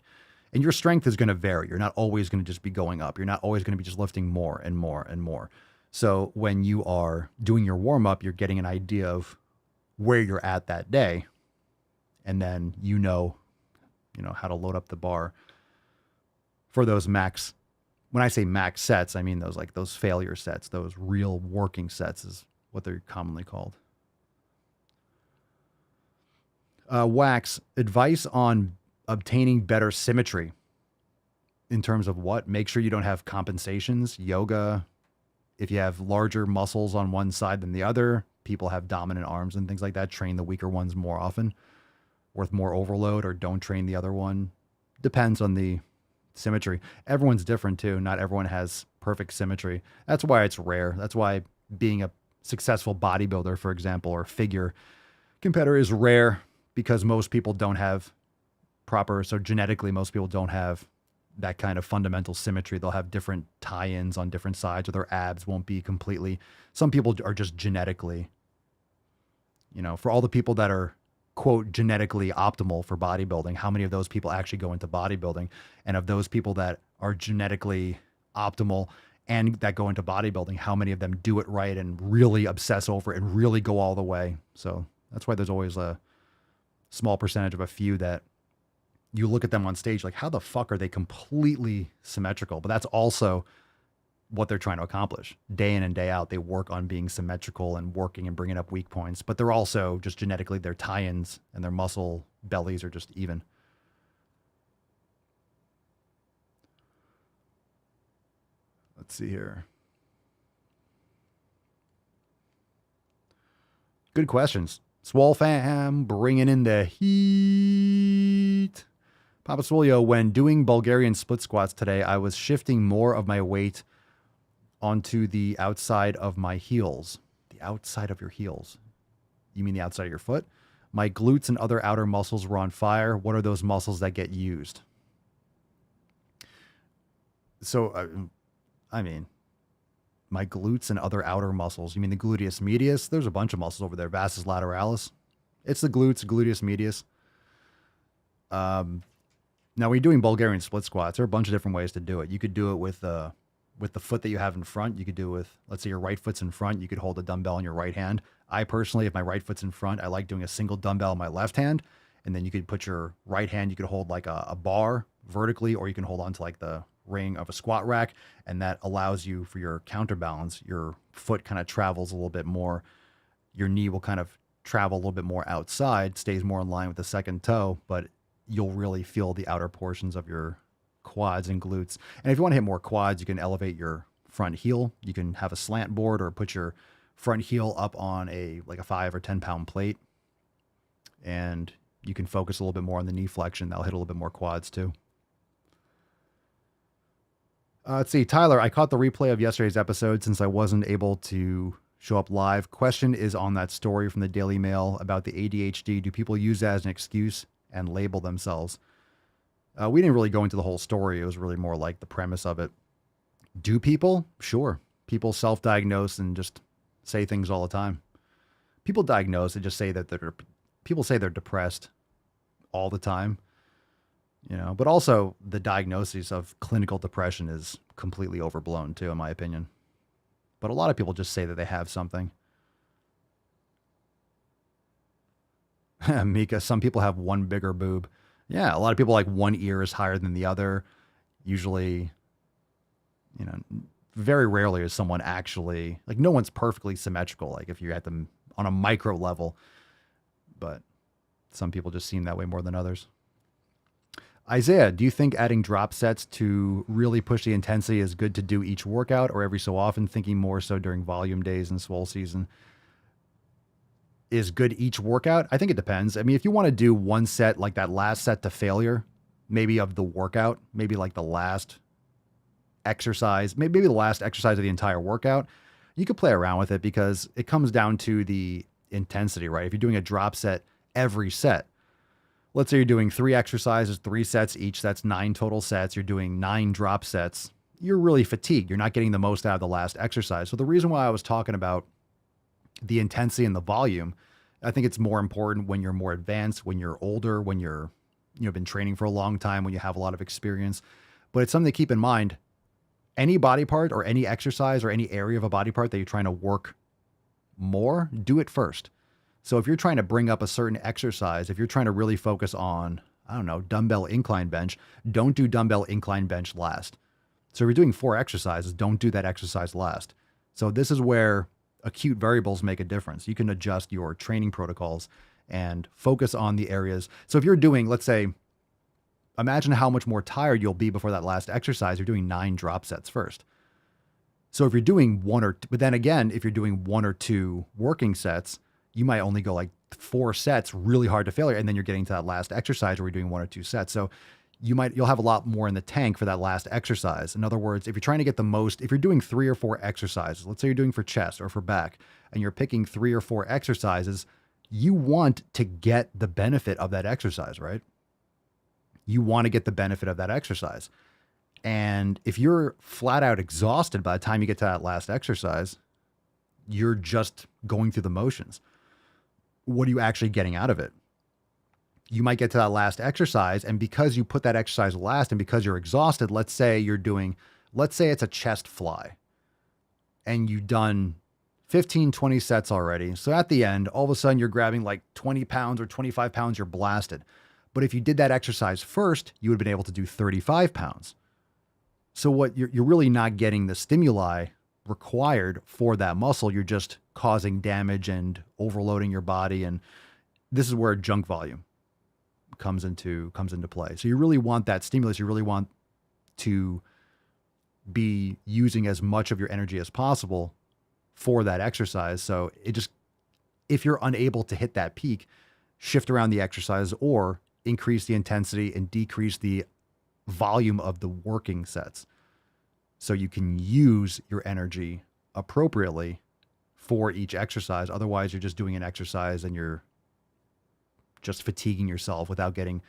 B: And your strength is going to vary. You're not always going to just be going up. You're not always going to be just lifting more and more and more. So when you are doing your warm up, you're getting an idea of where you're at that day. And then how to load up the bar for those max. When I say max sets, I mean those failure sets, those real working sets is what they're commonly called. Wax, advice on obtaining better symmetry in terms of what? Make sure you don't have compensations. Yoga, if you have larger muscles on one side than the other, people have dominant arms and things like that. Train the weaker ones more often, with more overload, or don't train the other one. Depends on the symmetry. Everyone's different too. Not everyone has perfect symmetry. That's why it's rare. That's why being a successful bodybuilder, for example, or figure competitor is rare, because most people don't have genetically, most people don't have that kind of fundamental symmetry. They'll have different tie-ins on different sides, or their abs won't be completely. Some people are just genetically, for all the people that are, quote, genetically optimal for bodybuilding, how many of those people actually go into bodybuilding? And of those people that are genetically optimal and that go into bodybuilding, how many of them do it right and really obsess over it and really go all the way? So that's why there's always a small percentage of a few that you look at them on stage like, how the fuck are they completely symmetrical? But that's also what they're trying to accomplish. Day in and day out, they work on being symmetrical and working and bringing up weak points. But they're also just genetically, their tie-ins and their muscle bellies are just even. Let's see here. Good questions. Swole fam, bringing in the heat. Papa Swolio, when doing Bulgarian split squats today, I was shifting more of my weight onto the outside of my heels. The outside of your heels? You mean the outside of your foot? My glutes and other outer muscles were on fire. What are those muscles that get used? So, my glutes and other outer muscles. You mean the gluteus medius? There's a bunch of muscles over there. Vastus lateralis. It's the glutes, gluteus medius. Now, when you're doing Bulgarian split squats, there are a bunch of different ways to do it. You could do it with the foot that you have in front. You could do it with, let's say your right foot's in front. You could hold a dumbbell in your right hand. I personally, if my right foot's in front, I like doing a single dumbbell in my left hand. And then you could put your right hand, you could hold like a bar vertically, or you can hold on to like the ring of a squat rack. And that allows you for your counterbalance, your foot kind of travels a little bit more. Your knee will kind of travel a little bit more outside, stays more in line with the second toe, but you'll really feel the outer portions of your quads and glutes. And if you want to hit more quads, you can elevate your front heel. You can have a slant board or put your front heel up on a 5 or 10 pound plate. And you can focus a little bit more on the knee flexion. That'll hit a little bit more quads too. Let's see, Tyler, I caught the replay of yesterday's episode since I wasn't able to show up live. Question is on that story from the Daily Mail about the ADHD. Do people use that as an excuse and label themselves? We didn't really go into the whole story. It was really more like the premise of it. Do people? Sure. People self-diagnose and just say things all the time. People diagnose and just say that people say they're depressed all the time, but also the diagnosis of clinical depression is completely overblown too, in my opinion. But a lot of people just say that they have something. Mika, some people have one bigger boob. Yeah, a lot of people like one ear is higher than the other. Usually, very rarely is someone actually, like no one's perfectly symmetrical, like if you're at them on a micro level. But some people just seem that way more than others. Isaiah, do you think adding drop sets to really push the intensity is good to do each workout or every so often, thinking more so during volume days and swole season? Is good each workout? I think it depends. I mean, if you want to do one set, like that last set to failure, maybe of the workout, maybe like the last exercise, maybe the last exercise of the entire workout, you could play around with it because it comes down to the intensity, right? If you're doing a drop set every set, let's say you're doing 3 exercises, 3 sets each, that's 9 total sets. You're doing 9 drop sets. You're really fatigued. You're not getting the most out of the last exercise. So the reason why I was talking about the intensity and the volume, I think it's more important when you're more advanced, when you're older, when you're, been training for a long time, when you have a lot of experience. But it's something to keep in mind. Any body part or any exercise or any area of a body part that you're trying to work more, do it first. So if you're trying to bring up a certain exercise, if you're trying to really focus on, dumbbell incline bench, don't do dumbbell incline bench last. So if you're doing 4 exercises, don't do that exercise last. So this is where acute variables make a difference. You can adjust your training protocols and focus on the areas. So if you're doing, let's say, imagine how much more tired you'll be before that last exercise. You're doing 9 drop sets first. So if you're doing but then again, if you're doing 1 or 2 working sets, you might only go like 4 sets really hard to failure. And then you're getting to that last exercise where you're doing 1 or 2 sets. So you'll have a lot more in the tank for that last exercise. In other words, if you're trying to get the most, if you're doing 3 or 4 exercises, let's say you're doing for chest or for back, and you're picking 3 or 4 exercises, you want to get the benefit of that exercise, right? You want to get the benefit of that exercise. And if you're flat out exhausted by the time you get to that last exercise, you're just going through the motions. What are you actually getting out of it? You might get to that last exercise, and because you put that exercise last and because you're exhausted, let's say it's a chest fly and you've done 15, 20 sets already. So at the end, all of a sudden you're grabbing like 20 pounds or 25 pounds, you're blasted. But if you did that exercise first, you would have been able to do 35 pounds. So what you're really not getting the stimuli required for that muscle. You're just causing damage and overloading your body. And this is where junk volume comes into play. So you really want that stimulus. You really want to be using as much of your energy as possible for that exercise. So if you're unable to hit that peak, shift around the exercise or increase the intensity and decrease the volume of the working sets so you can use your energy appropriately for each exercise. Otherwise, you're just doing an exercise and you're just fatiguing yourself without getting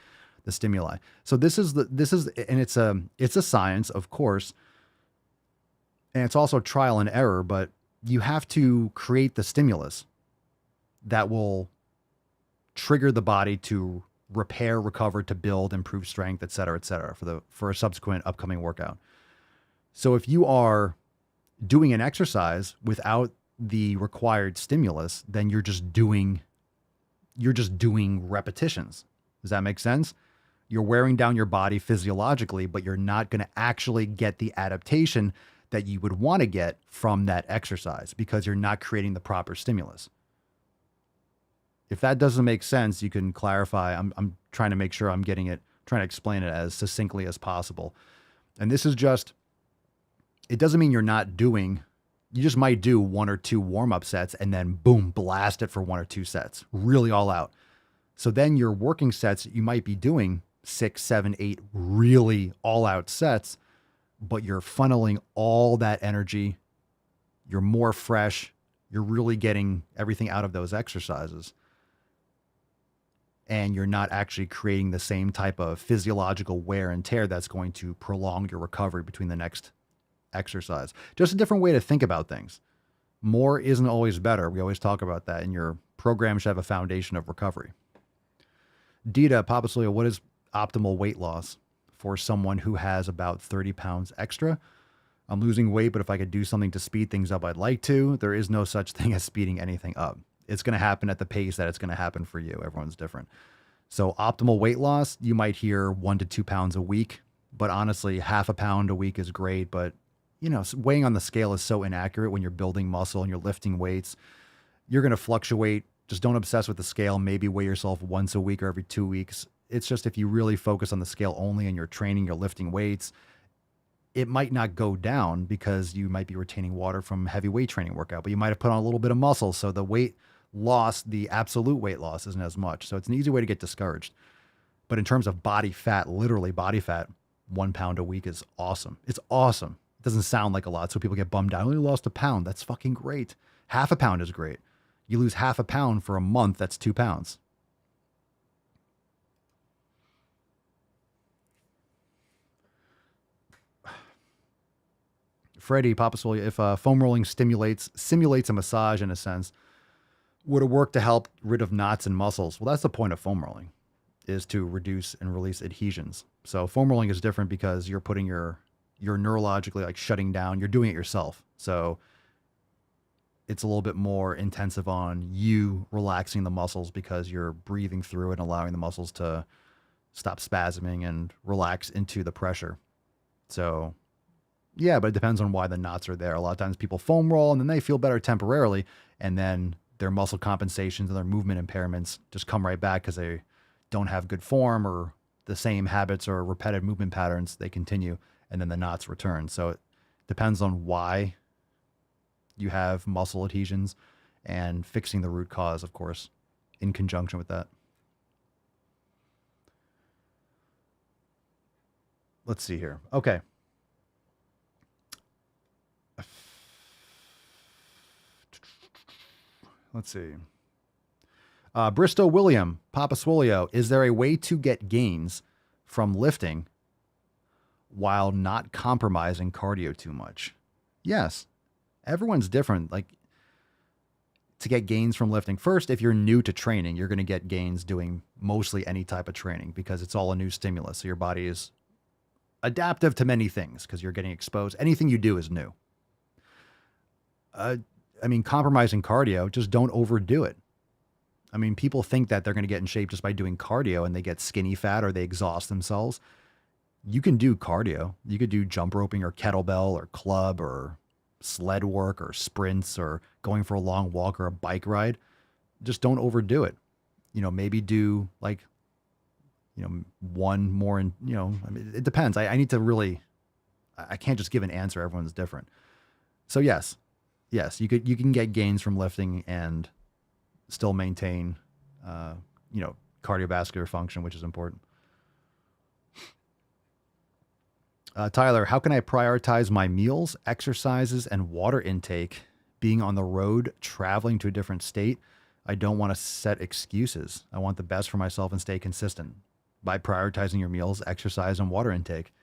B: the stimuli. So it's a science, of course, and it's also trial and error, but you have to create the stimulus that will trigger the body to repair, recover, to build, improve strength, et cetera, for a subsequent upcoming workout. So if you are doing an exercise without the required stimulus, then you're just doing repetitions. Does that make sense? You're wearing down your body physiologically, but you're not going to actually get the adaptation that you would want to get from that exercise because you're not creating the proper stimulus. If that doesn't make sense, you can clarify. I'm trying to make sure I'm getting it, trying to explain it as succinctly as possible. And this is just, it doesn't mean you're not doing, you just might do 1 or 2 warm-up sets and then boom, blast it for 1 or 2 sets, really all out. So then your working sets, you might be doing 6, 7, 8 really all out sets, but you're funneling all that energy. You're more fresh. You're really getting everything out of those exercises. And you're not actually creating the same type of physiological wear and tear that's going to prolong your recovery between the next exercise. Just a different way to think about things. More isn't always better. We always talk about that, and your program should have a foundation of recovery. Dita, Papa Swolio, what is optimal weight loss for someone who has about 30 pounds extra? I'm losing weight, but if I could do something to speed things up, I'd like to. There is no such thing as speeding anything up. It's going to happen at the pace that it's going to happen for you. Everyone's different. So optimal weight loss, you might hear 1 to 2 pounds a week, but honestly, half a pound a week is great. But you know, weighing on the scale is so inaccurate when you're building muscle and you're lifting weights. You're going to fluctuate. Just don't obsess with the scale. Maybe weigh yourself once a week or every 2 weeks. It's just if you really focus on the scale only and you're training, you're lifting weights, it might not go down because you might be retaining water from heavy weight training workout, but you might have put on a little bit of muscle. So the weight loss, the absolute weight loss isn't as much. So it's an easy way to get discouraged. But in terms of body fat, literally body fat, 1 pound a week is awesome. It's awesome. It doesn't sound like a lot. So people get bummed out. I only lost a pound. That's fucking great. Half a pound is great. You lose half a pound for a month. That's 2 pounds. Freddie, Papa Swolio, if foam rolling simulates a massage in a sense, would it work to help rid of knots and muscles? Well, that's the point of foam rolling, is to reduce and release adhesions. So foam rolling is different because you're putting you're neurologically like shutting down. You're doing it yourself. So it's a little bit more intensive on you relaxing the muscles because you're breathing through it and allowing the muscles to stop spasming and relax into the pressure. So yeah, but it depends on why the knots are there. A lot of times people foam roll and then they feel better temporarily, and then their muscle compensations and their movement impairments just come right back because they don't have good form or the same habits or repetitive movement patterns. They continue and then the knots return. So it depends on why you have muscle adhesions and fixing the root cause, of course, in conjunction with that. Let's see here. Okay. Let's see. Bristow William, Papa Swolio, is there a way to get gains from lifting while not compromising cardio too much? Yes. Everyone's different. Like, to get gains from lifting, first, if you're new to training, you're going to get gains doing mostly any type of training because it's all a new stimulus. So your body is adaptive to many things because you're getting exposed. Anything you do is new. Compromising cardio, just don't overdo it. I mean, people think that they're going to get in shape just by doing cardio and they get skinny fat or they exhaust themselves. You can do cardio. You could do jump roping or kettlebell or club or sled work or sprints or going for a long walk or a bike ride. Just don't overdo it. Maybe do one more it depends. I need to really, I can't just give an answer. Everyone's different. So yes, you can get gains from lifting and still maintain, cardiovascular function, which is important. Tyler, how can I prioritize my meals, exercises, and water intake being on the road, traveling to a different state? I don't want to set excuses. I want the best for myself and stay consistent by prioritizing your meals, exercise, and water intake.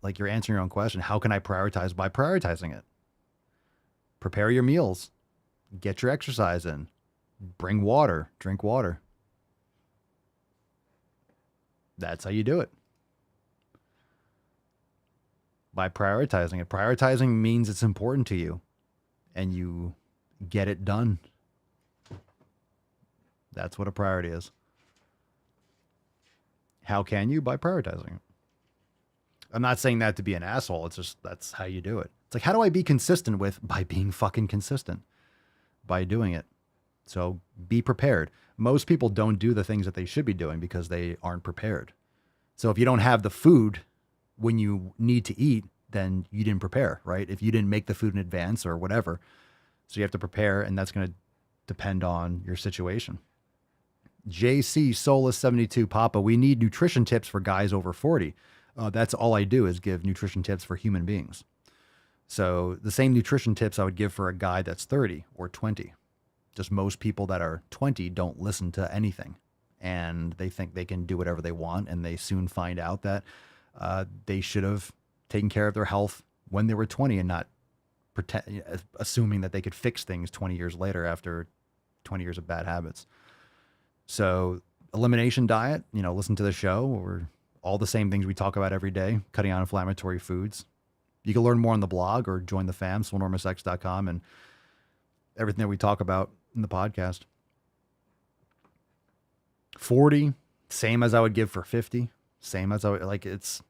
B: Like, you're answering your own question. How can I prioritize? By prioritizing it. Prepare your meals, get your exercise in, bring water, drink water. That's how you do it. By prioritizing it. Prioritizing means it's important to you. and you get it done. That's what a priority is. How can you? By prioritizing it. I'm not saying that to be an asshole. It's just, that's how you do it. It's like, how do I be consistent with? By being fucking consistent. By doing it. So be prepared. Most people don't do the things that they should be doing because they aren't prepared. So if you don't have the food when you need to eat, then you didn't prepare, right? If you didn't make the food in advance or whatever. So you have to prepare, and that's going to depend on your situation. JC Solus 72 Papa, we need nutrition tips for guys over 40. That's all I do is give nutrition tips for human beings. So the same nutrition tips I would give for a guy that's 30 or 20. Just most people that are 20 don't listen to anything, and they think they can do whatever they want, and they soon find out that they should have taken care of their health when they were 20 and not assuming that they could fix things 20 years later after 20 years of bad habits. So elimination diet, listen to the show, or all the same things we talk about every day, cutting out inflammatory foods. You can learn more on the blog or join the fam, swolenormousx.com, and everything that we talk about in the podcast. 40, same as I would give for 50, same as I would, it's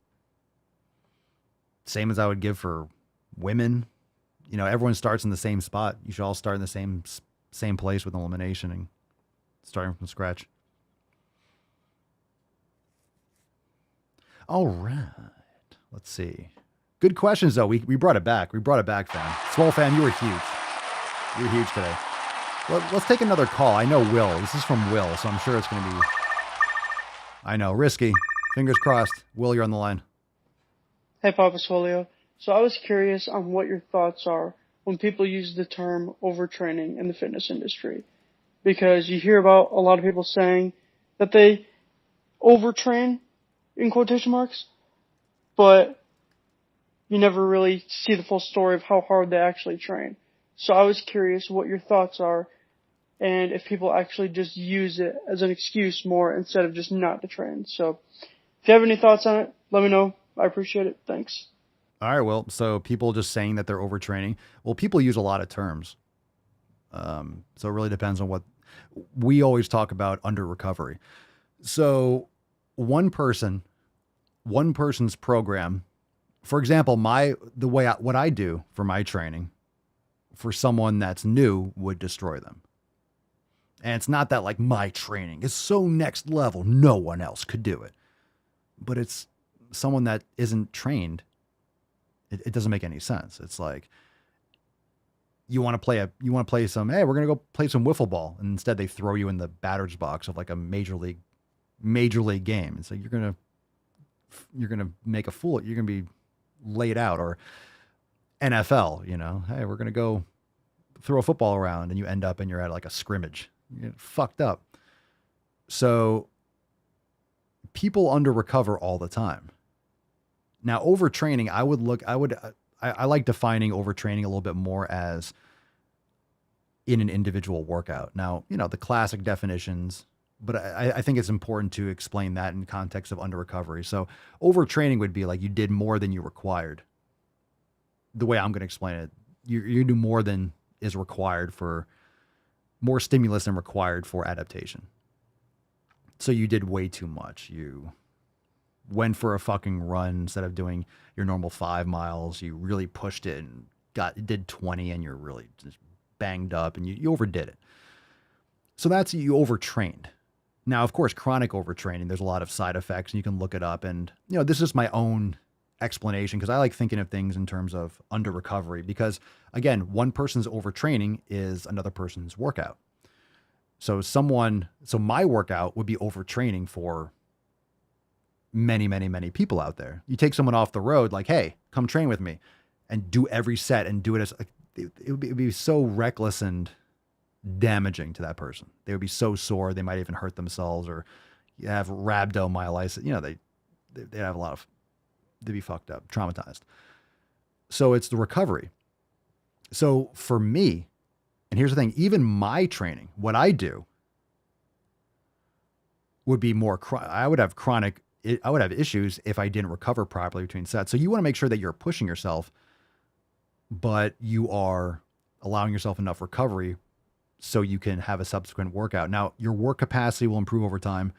B: same as I would give for women. Everyone starts in the same spot. You should all start in the same place with elimination and starting from scratch. All right. Let's see. Good questions, though. We brought it back. We brought it back, fam. Swole fan, you were huge. You were huge today. Let's take another call. I know Will. This is from Will, so I'm sure it's going to be... I know. Risky. Fingers crossed. Will, you're on the line.
R: Hey, Papa Swolio. So I was curious on what your thoughts are when people use the term overtraining in the fitness industry. Because you hear about a lot of people saying that they overtrain, in quotation marks, but you never really see the full story of how hard they actually train. So I was curious what your thoughts are, and if people actually just use it as an excuse more instead of just not to train. So if you have any thoughts on it, let me know. I appreciate it. Thanks.
B: All right, well, so people just saying that they're overtraining. Well, people use a lot of terms. So it really depends on what we always talk about under recovery. So one person's program, for example, what I do for my training for someone that's new would destroy them. And it's not that like my training is so next level, no one else could do it, but it's someone that isn't trained. It doesn't make any sense. It's like, you want to play some, hey, we're going to go play some wiffle ball. And instead they throw you in the batter's box of like a major league game. And so you're going to make a fool. You're going to be laid out. Or NFL, hey, we're going to go throw a football around, and you end up and you're at like a scrimmage. You get fucked up. So people under recover all the time. Now, overtraining, I like defining overtraining a little bit more as in an individual workout. Now, the classic definitions, but I think it's important to explain that in context of under recovery. So overtraining would be like you did more than you required. The way I'm going to explain it, you do more than is required for, more stimulus than required for adaptation. So you did way too much. You went for a fucking run instead of doing your normal 5 miles. You really pushed it and did 20, and you're really just banged up, and you overdid it. So that's, you overtrained. Now, of course, chronic overtraining, there's a lot of side effects, and you can look it up. And, this is my own explanation because I like thinking of things in terms of under recovery, because again, one person's overtraining is another person's workout. So my workout would be overtraining for many, many, many people out there. You take someone off the road, like, hey, come train with me, and do every set and do it as it would be so reckless and damaging to that person. They would be so sore. They might even hurt themselves, or you have rhabdomyolysis. They'd have they'd be fucked up, traumatized. So it's the recovery. So for me, and here's the thing, even my training, what I do would be more, I would have issues if I didn't recover properly between sets. So you want to make sure that you're pushing yourself, but you are allowing yourself enough recovery so you can have a subsequent workout. Now, your work capacity will improve over time.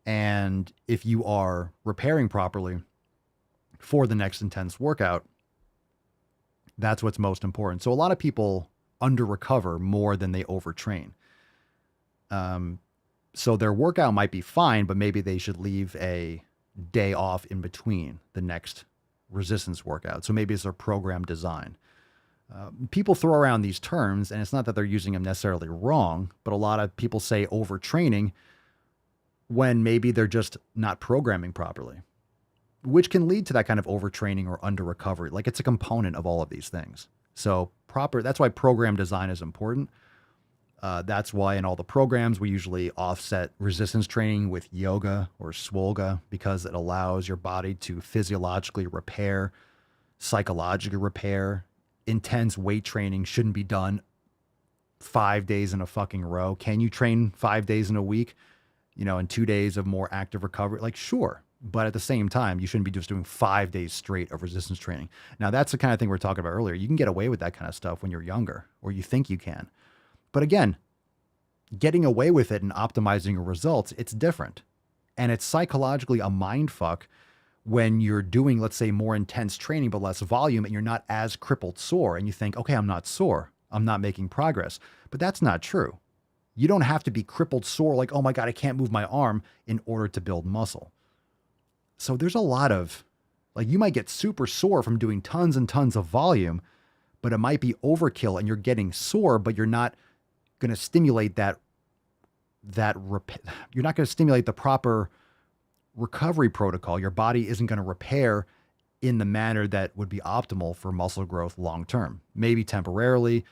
B: And if you are repairing properly for the next intense workout, that's what's most important. So a lot of people under recover more than they overtrain. So their workout might be fine, but maybe they should leave a day off in between the next resistance workout. So maybe it's their program design. People throw around these terms, and it's not that they're using them necessarily wrong, but a lot of people say overtraining when maybe they're just not programming properly, which can lead to that kind of overtraining or under recovery. Like, it's a component of all of these things. So that's why program design is important. That's why in all the programs, we usually offset resistance training with yoga or Swolga, because it allows your body to physiologically repair, psychologically repair. Intense weight training shouldn't be done 5 days in a fucking row. Can you train 5 days in a week, and 2 days of more active recovery? Like, sure. But at the same time, you shouldn't be just doing 5 days straight of resistance training. Now, that's the kind of thing we're talking about earlier. You can get away with that kind of stuff when you're younger, or you think you can. But again, getting away with it and optimizing your results, it's different. And it's psychologically a mind fuck when you're doing, let's say, more intense training but less volume, and you're not as crippled sore, and you think, okay, I'm not sore, I'm not making progress. But that's not true. You don't have to be crippled sore like, oh my God, I can't move my arm, in order to build muscle. So there's a lot of, like, you might get super sore from doing tons and tons of volume, but it might be overkill and you're getting sore, but you're not going to stimulate you're not going to stimulate the proper recovery protocol. Your body isn't going to repair in the manner that would be optimal for muscle growth long term, maybe temporarily.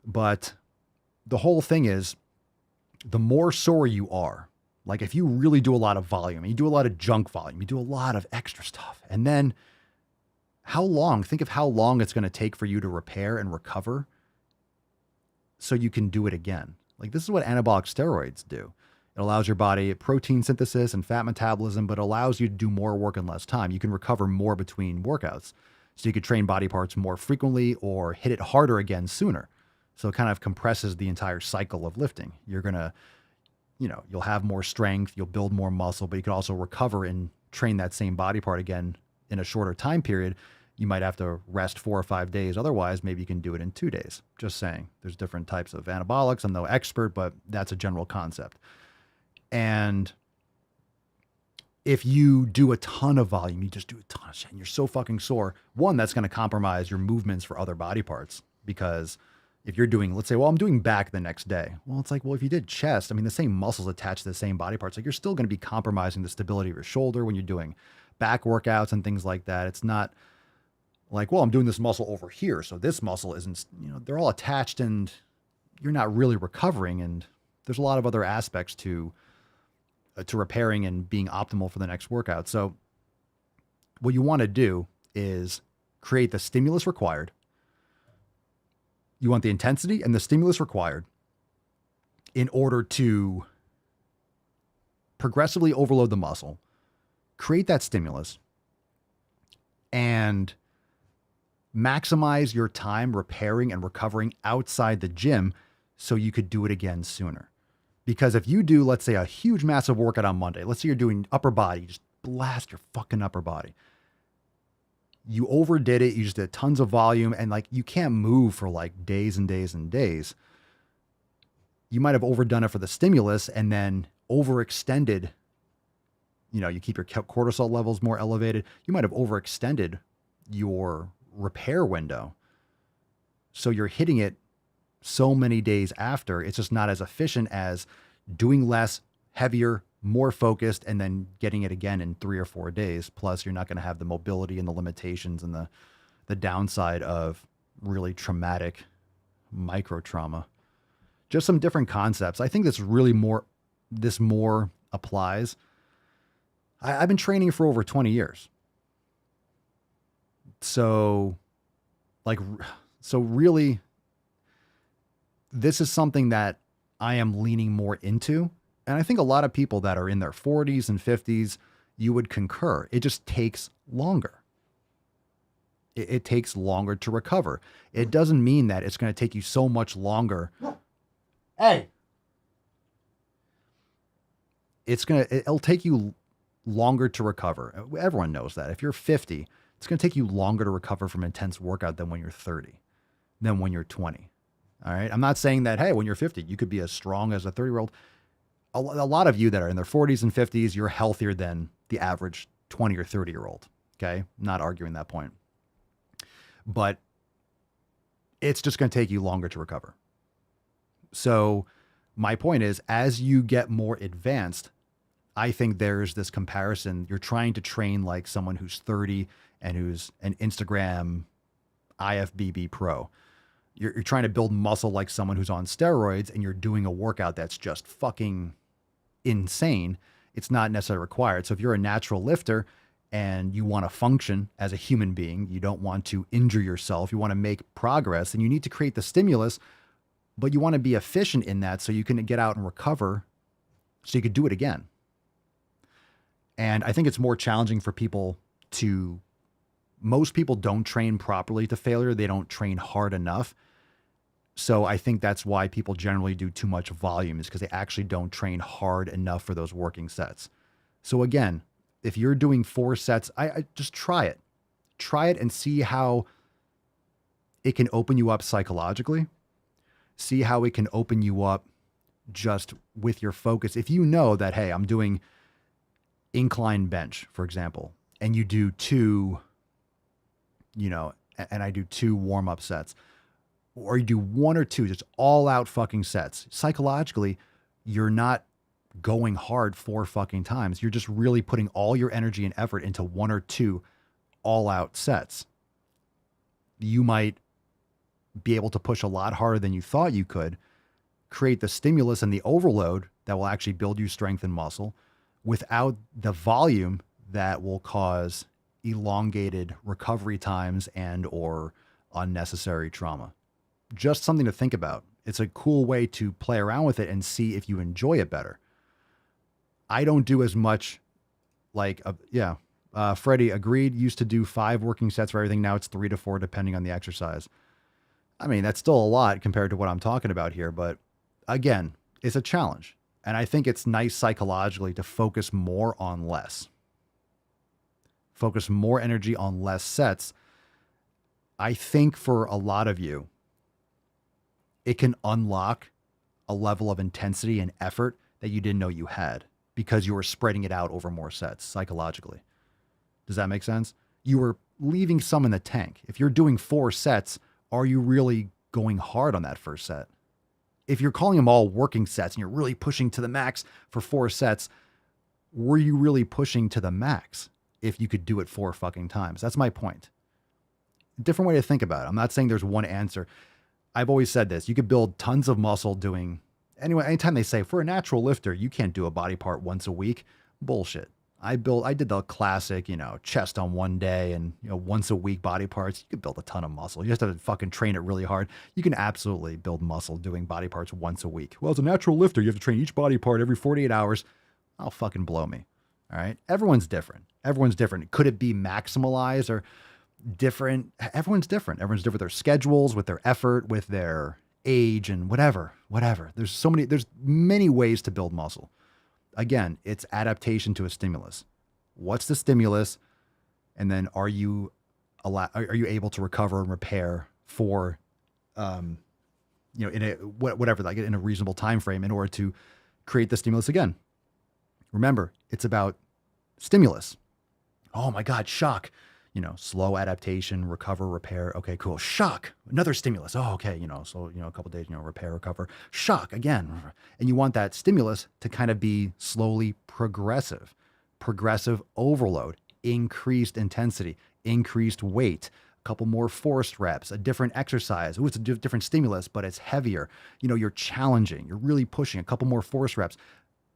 B: But the whole thing is, the more sore you are, like if you really do a lot of volume, you do a lot of junk volume, you do a lot of extra stuff, and then think of how long it's going to take for you to repair and recover so you can do it again. Like, this is what anabolic steroids do. It allows your body protein synthesis and fat metabolism, but allows you to do more work in less time. You can recover more between workouts. So you could train body parts more frequently or hit it harder again sooner. So it kind of compresses the entire cycle of lifting. You're going to, you'll have more strength, you'll build more muscle, but you can also recover and train that same body part again in a shorter time period. You might have to rest 4 or 5 days. Otherwise, maybe you can do it in 2 days. Just saying. There's different types of anabolics. I'm no expert, but that's a general concept. And if you do a ton of volume, you just do a ton of shit, and you're so fucking sore, one, that's going to compromise your movements for other body parts. Because if you're doing, let's say, well, I'm doing back the next day. Well, it's like, well, if you did chest, I mean, the same muscles attached to the same body parts, like you're still going to be compromising the stability of your shoulder when you're doing back workouts and things like that. It's not like, well, I'm doing this muscle over here, so this muscle isn't, they're all attached and you're not really recovering. And there's a lot of other aspects to repairing and being optimal for the next workout. So what you want to do is create the stimulus required. You want the intensity and the stimulus required in order to progressively overload the muscle, create that stimulus, and maximize your time repairing and recovering outside the gym so you could do it again sooner. Because if you do, let's say, a huge, massive workout on Monday, let's say you're doing upper body, you just blast your fucking upper body. You overdid it. You just did tons of volume, and like, you can't move for like days and days and days. You might have overdone it for the stimulus and then overextended. You keep your cortisol levels more elevated. You might have overextended your repair window. So you're hitting it so many days after, it's just not as efficient as doing less, heavier, more focused, and then getting it again in 3 or 4 days. Plus, you're not going to have the mobility and the limitations and the downside of really traumatic micro trauma. Just some different concepts. I think this more applies. I've been training for over 20 years. So really, this is something that I am leaning more into. And I think a lot of people that are in their 40s and 50s, you would concur. It just takes longer. It takes longer to recover. It doesn't mean that it's going to take you so much longer. Hey. It'll take you longer to recover. Everyone knows that. If you're 50, it's going to take you longer to recover from intense workout than when you're 30, than when you're 20. All right. I'm not saying that, hey, when you're 50, you could be as strong as a 30-year-old. A lot of you that are in their 40s and 50s, you're healthier than the average 20 or 30-year-old. Okay. Not arguing that point. But it's just going to take you longer to recover. So my point is, as you get more advanced, I think there's this comparison. You're trying to train like someone who's 30 and who's an Instagram IFBB pro. You're trying to build muscle like someone who's on steroids, and you're doing a workout that's just fucking insane. It's not necessarily required. So if you're a natural lifter and you want to function as a human being, you don't want to injure yourself, you want to make progress, and you need to create the stimulus, but you want to be efficient in that so you can get out and recover so you could do it again. And I think it's more challenging for people most people don't train properly to failure. They don't train hard enough. So I think that's why people generally do too much volume, is because they actually don't train hard enough for those working sets. So again, if you're doing 4 sets, I just try it. Try it and see how it can open you up psychologically. See how it can open you up just with your focus. If you know that, hey, I'm doing incline bench, for example, and you do 2, and I do 2 warm-up sets, or you do 1 or 2 just all-out fucking sets. Psychologically, you're not going hard 4 fucking times. You're just really putting all your energy and effort into 1 or 2 all-out sets. You might be able to push a lot harder than you thought you could, create the stimulus and the overload that will actually build you strength and muscle without the volume that will cause elongated recovery times and or unnecessary trauma. Just something to think about. It's a cool way to play around with it and see if you enjoy it better. I don't do as much Freddie agreed, used to do 5 working sets for everything. Now it's 3 to 4, depending on the exercise. I mean, that's still a lot compared to what I'm talking about here, but again, it's a challenge. And I think it's nice psychologically to focus more on less. Focus more energy on less sets. I think for a lot of you, it can unlock a level of intensity and effort that you didn't know you had because you were spreading it out over more sets psychologically. Does that make sense? You were leaving some in the tank. If you're doing 4 sets, are you really going hard on that first set? If you're calling them all working sets and you're really pushing to the max for 4 sets, were you really pushing to the max if you could do it 4 fucking times? That's my point. Different way to think about it. I'm not saying there's one answer. I've always said this. You could build tons of muscle doing... Anyway, anytime they say, for a natural lifter, you can't do a body part once a week. Bullshit. I did the classic, chest on one day and, once a week body parts. You could build a ton of muscle. You just have to fucking train it really hard. You can absolutely build muscle doing body parts once a week. Well, as a natural lifter, you have to train each body part every 48 hours. I'll fucking blow me. All right. Everyone's different. Everyone's different. Could it be maximalized or different? Everyone's different. Everyone's different with their schedules, with their effort, with their age and whatever. There's many ways to build muscle. Again, it's adaptation to a stimulus. What's the stimulus? And then are you able to recover and repair for, in a reasonable time frame in order to create the stimulus again? Remember, it's about stimulus. Oh my God, shock. Slow adaptation, recover, repair. Okay, cool. Shock, another stimulus. Oh, okay. So a couple days, repair, recover, shock again. And you want that stimulus to kind of be slowly progressive overload, increased intensity, increased weight, a couple more forced reps, a different exercise. It's a different stimulus, but it's heavier. You're challenging, you're really pushing, a couple more forced reps,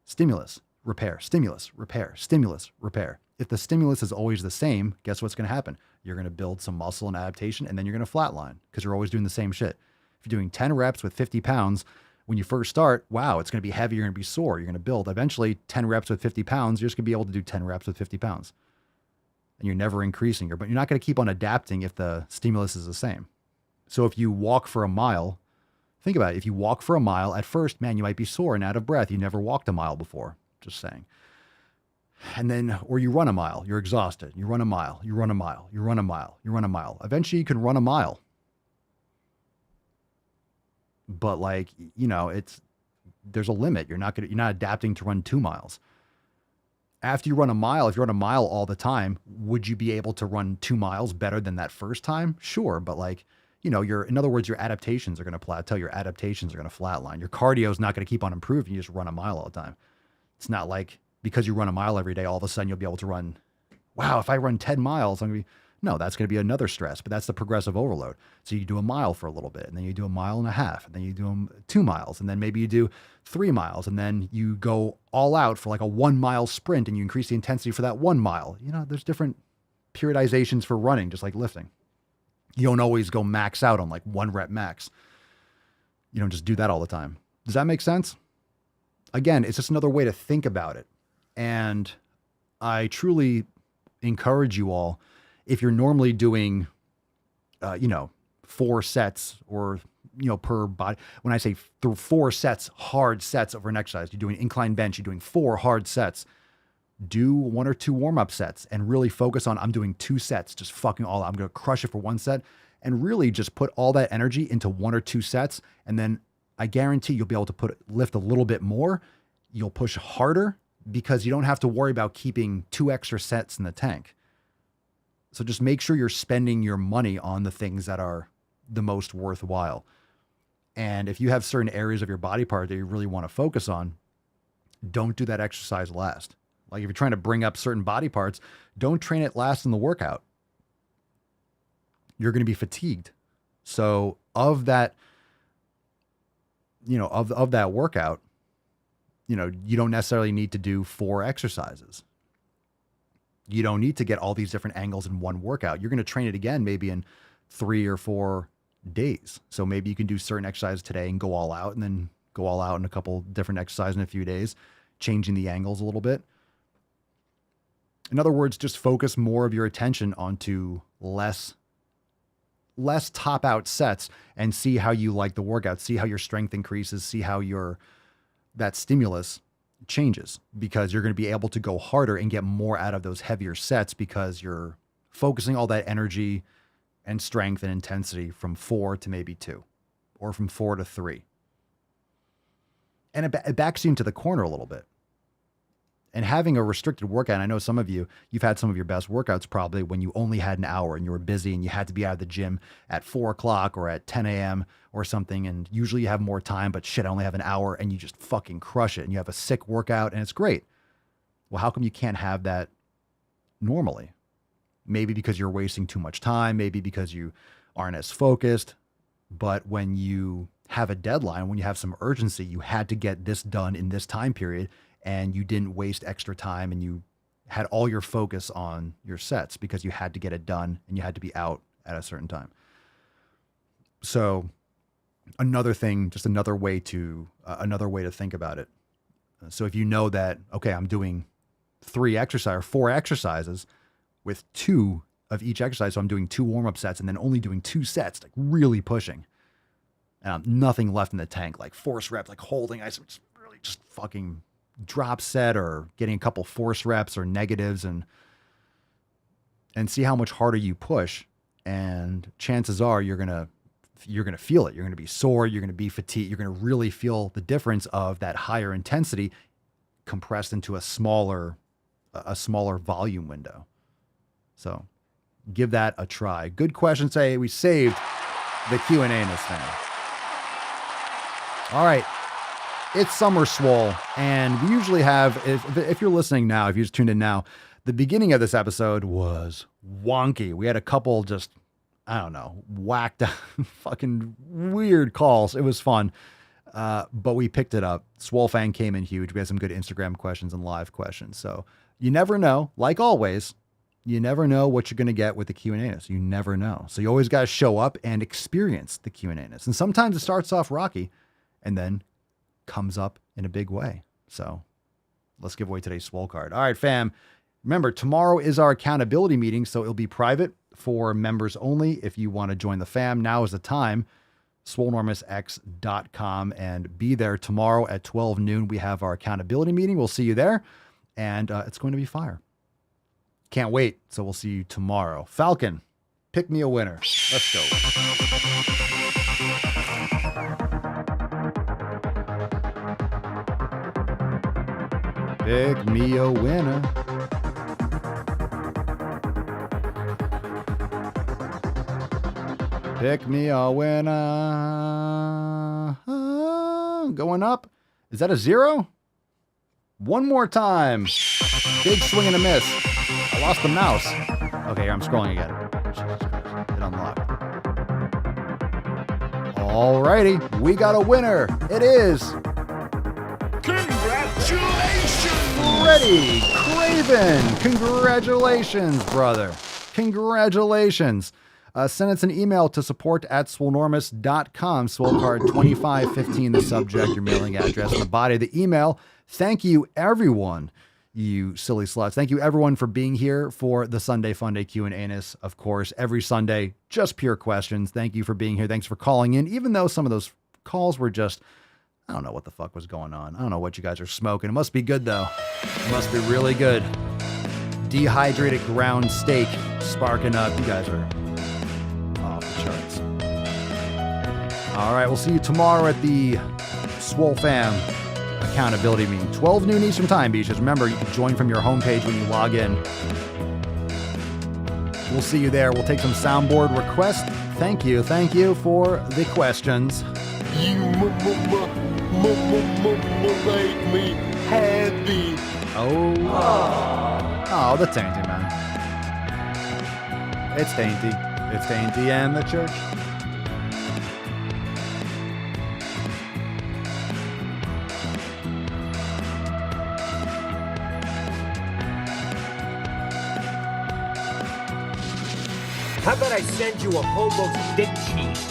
B: stimulus, repair, stimulus, repair, stimulus, repair. If the stimulus is always the same, guess what's going to happen? You're going to build some muscle and adaptation, and then you're going to flatline because you're always doing the same shit. If you're doing 10 reps with 50 pounds, when you first start, wow, it's going to be heavy, you're going to be sore, you're going to build. Eventually, 10 reps with 50 pounds, you're just going to be able to do 10 reps with 50 pounds. and you're never increasing but you're not going to keep on adapting if the stimulus is the same. So if you walk for a mile, think about it. If you walk for a mile at first, man, you might be sore and out of breath. You never walked a mile before, just saying. And then, or you run a mile, you're exhausted. You run a mile, you run a mile, you run a mile, you run a mile. Eventually you can run a mile. But like, you know, there's a limit. You're not adapting to run 2 miles. After you run a mile, if you run a mile all the time, would you be able to run 2 miles better than that first time? Sure. But like, you know, in other words, your adaptations are going to plateau. Your adaptations are going to flatline. Your cardio is not going to keep on improving. You just run a mile all the time. It's not like because you run a mile every day, all of a sudden you'll be able to run, wow, if I run 10 miles, I'm going to be, no, that's going to be another stress, but that's the progressive overload. So you do a mile for a little bit, and then you do a mile and a half, and then you do 2 miles, and then maybe you do 3 miles, and then you go all out for like a 1 mile sprint, and you increase the intensity for that 1 mile. You know, there's different periodizations for running, just like lifting. You don't always go max out on like 1 rep max. You don't just do that all the time. Does that make sense? Again, it's just another way to think about it. And I truly encourage you all, if you're normally doing, 4 sets or, per body, when I say 4 sets, hard sets over an exercise, you're doing incline bench, you're doing 4 hard sets, do 1 or 2 warm-up sets and really focus on, I'm doing 2 sets, just fucking all out. I'm going to crush it for 1 set and really just put all that energy into 1 or 2 sets. And then I guarantee you'll be able to lift a little bit more. You'll push harder because you don't have to worry about keeping 2 extra sets in the tank. So just make sure you're spending your money on the things that are the most worthwhile. And if you have certain areas of your body part that you really want to focus on, don't do that exercise last. Like if you're trying to bring up certain body parts, don't train it last in the workout. You're going to be fatigued. So of that, of that workout, you don't necessarily need to do 4 exercises. You don't need to get all these different angles in one workout. You're going to train it again, maybe in 3 or 4 days. So maybe you can do certain exercises today and go all out, and then go all out in a couple different exercises in a few days, changing the angles a little bit. In other words, just focus more of your attention onto less top out sets and see how you like the workout, see how your strength increases, see how that stimulus changes, because you're going to be able to go harder and get more out of those heavier sets because you're focusing all that energy and strength and intensity from 4 to maybe 2 or from 4 to 3. And it backs you into the corner a little bit. And having a restricted workout, I know some of you've had some of your best workouts probably when you only had an hour and you were busy and you had to be out of the gym at 4 o'clock or at 10 a.m. or something. And usually you have more time, but shit, I only have an hour, and you just fucking crush it. And you have a sick workout and it's great. Well, how come you can't have that normally? Maybe because you're wasting too much time, maybe because you aren't as focused. But when you have a deadline, when you have some urgency, you had to get this done in this time period, and you didn't waste extra time, and you had all your focus on your sets because you had to get it done and you had to be out at a certain time. So another thing, just another way to think about it. So if you know that, okay, I'm doing 4 exercises with 2 of each exercise. So I'm doing 2 warm-up sets and then only doing 2 sets, like really pushing. And nothing left in the tank, like force reps, like holding. Really just fucking drop set or getting a couple force reps or negatives, and see how much harder you push. And chances are you're going to feel it. You're going to be sore. You're going to be fatigued. You're going to really feel the difference of that higher intensity compressed into a smaller volume window. So give that a try. Good question. Say we saved the Q&A in this thing. All right. It's Summer Swole, and we usually have, if you're listening now, if you just tuned in now, the beginning of this episode was wonky. We had a couple just, I don't know, whacked fucking weird calls. It was fun, but we picked it up. Swole fan came in huge. We had some good Instagram questions and live questions. So you never know, like always, you never know what you're going to get with the Q&A-ness. You never know. So you always got to show up and experience the Q&A-ness. And sometimes it starts off rocky and then comes up in a big way. So let's give away today's Swole card. All right, fam. Remember, tomorrow is our accountability meeting, so it'll be private for members only. If you want to join the fam, now is the time. SwolenormousX.com and be there tomorrow at 12 noon. We have our accountability meeting. We'll see you there, and it's going to be fire. Can't wait. So we'll see you tomorrow. Falcon, pick me a winner. Let's go. Pick me a winner. Pick me a winner. Going up. Is that a 0? One more time. Big swing and a miss. I lost the mouse. Okay, I'm scrolling again. Jesus Christ. It unlocked. Alrighty. We got a winner. It is
M: Congratulations!
B: Freddie Craven. Congratulations, brother. Congratulations. Send us an email to support@swolenormous.com. Swole card 2515, the subject, your mailing address, and the body of the email. Thank you, everyone, you silly sluts. Thank you, everyone, for being here for the Sunday Funday Q&A. Of course, every Sunday, just pure questions. Thank you for being here. Thanks for calling in, even though some of those calls were just, I don't know what the fuck was going on. I don't know what you guys are smoking. It must be good, though. It must be really good. Dehydrated ground steak sparking up. You guys are off the charts. All right, we'll see you tomorrow at the Swole Fam accountability meeting. 12 noon Eastern time, beaches. Remember, you can join from your homepage when you log in. We'll see you there. We'll take some soundboard requests. Thank you for the questions.
M: You make me happy.
B: Oh, the tainty, man. It's tainty. It's tainty and the church.
M: How about I send you a hobo's dick cheese?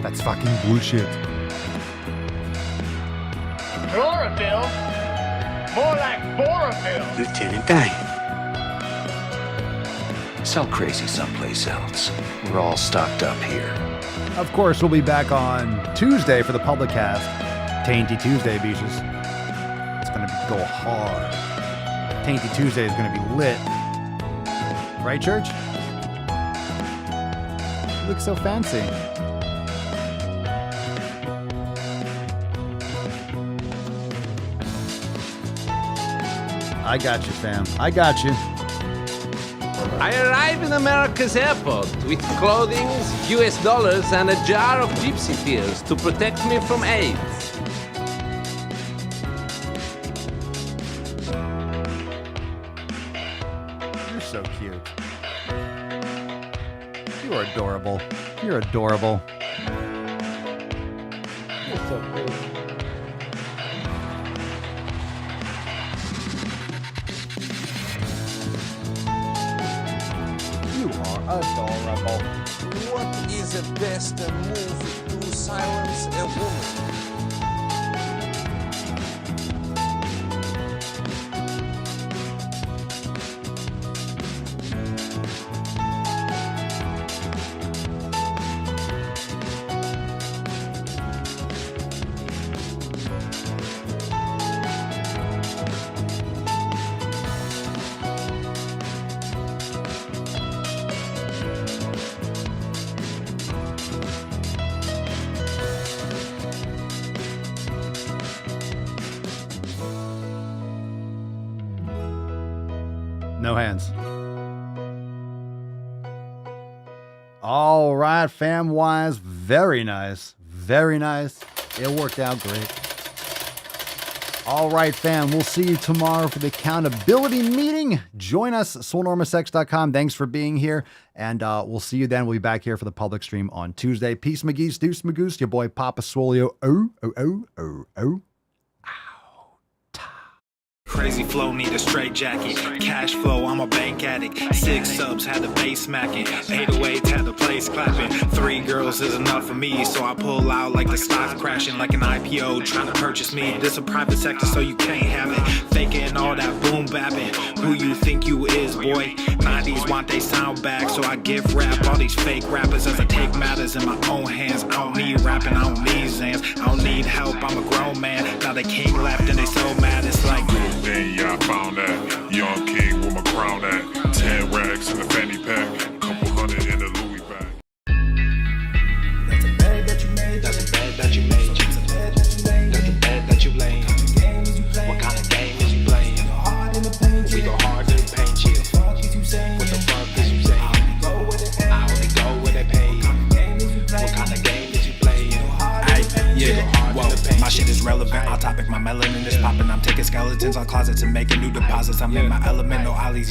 B: That's fucking bullshit.
M: Chlorophyll? More like borophyll.
L: Lieutenant Dan. Sell crazy someplace else. We're all stocked up here.
B: Of course, we'll be back on Tuesday for the public cast. Tainty Tuesday, beaches. It's going to go hard. Tainty Tuesday is going to be lit. Right, Church? You look so fancy. I got you, fam. I got you.
S: I arrive in America's airport with clothing, US dollars, and a jar of gypsy tears to protect me from AIDS.
B: You're so cute. You are adorable. You're adorable. You're so cute. Adorable.
S: What is the best move to silence a woman?
B: No hands. All right, fam-wise, very nice. Very nice. It worked out great. All right, fam, we'll see you tomorrow for the accountability meeting. Join us, SwoleNormousX.com. Thanks for being here, and we'll see you then. We'll be back here for the public stream on Tuesday. Peace, McGee's, deuce, Magoose, your boy Papa Swolio.
A: Crazy flow, need a straight jacket. Cash flow, I'm a bank addict. 6 subs, had the bass smacking. 808s, had the place clapping. 3 girls is enough for me, so I pull out like the stock crashing. Like an IPO, trying to purchase me. This a private sector, so you can't have it. Faking all that boom bapping. Who you think you is, boy? 90s want they sound back, so I give rap all these fake rappers as I take matters in my own hands. I don't need rapping, I don't need Zans. I don't need help, I'm a grown man. Now they king left and they so mad, it's like
N: Then yeah, I found that young king with my crown at 10 racks in the fanny pack, couple hundred in the Louis bag.
A: that's a bed that you made. That's a bed that you made. That's a bed that you laid. That's a bed that you laid. What kind of game is you playing? We go hard in the paint, yeah. What the fuck is you saying? I only go where they pay. What kind of game is you playing? Ay, yeah, whoa, my shit is relevant. On topic, my melanin is popping. I'm taking skeletons on closets and making new deposits. I'm in my element, no ollies.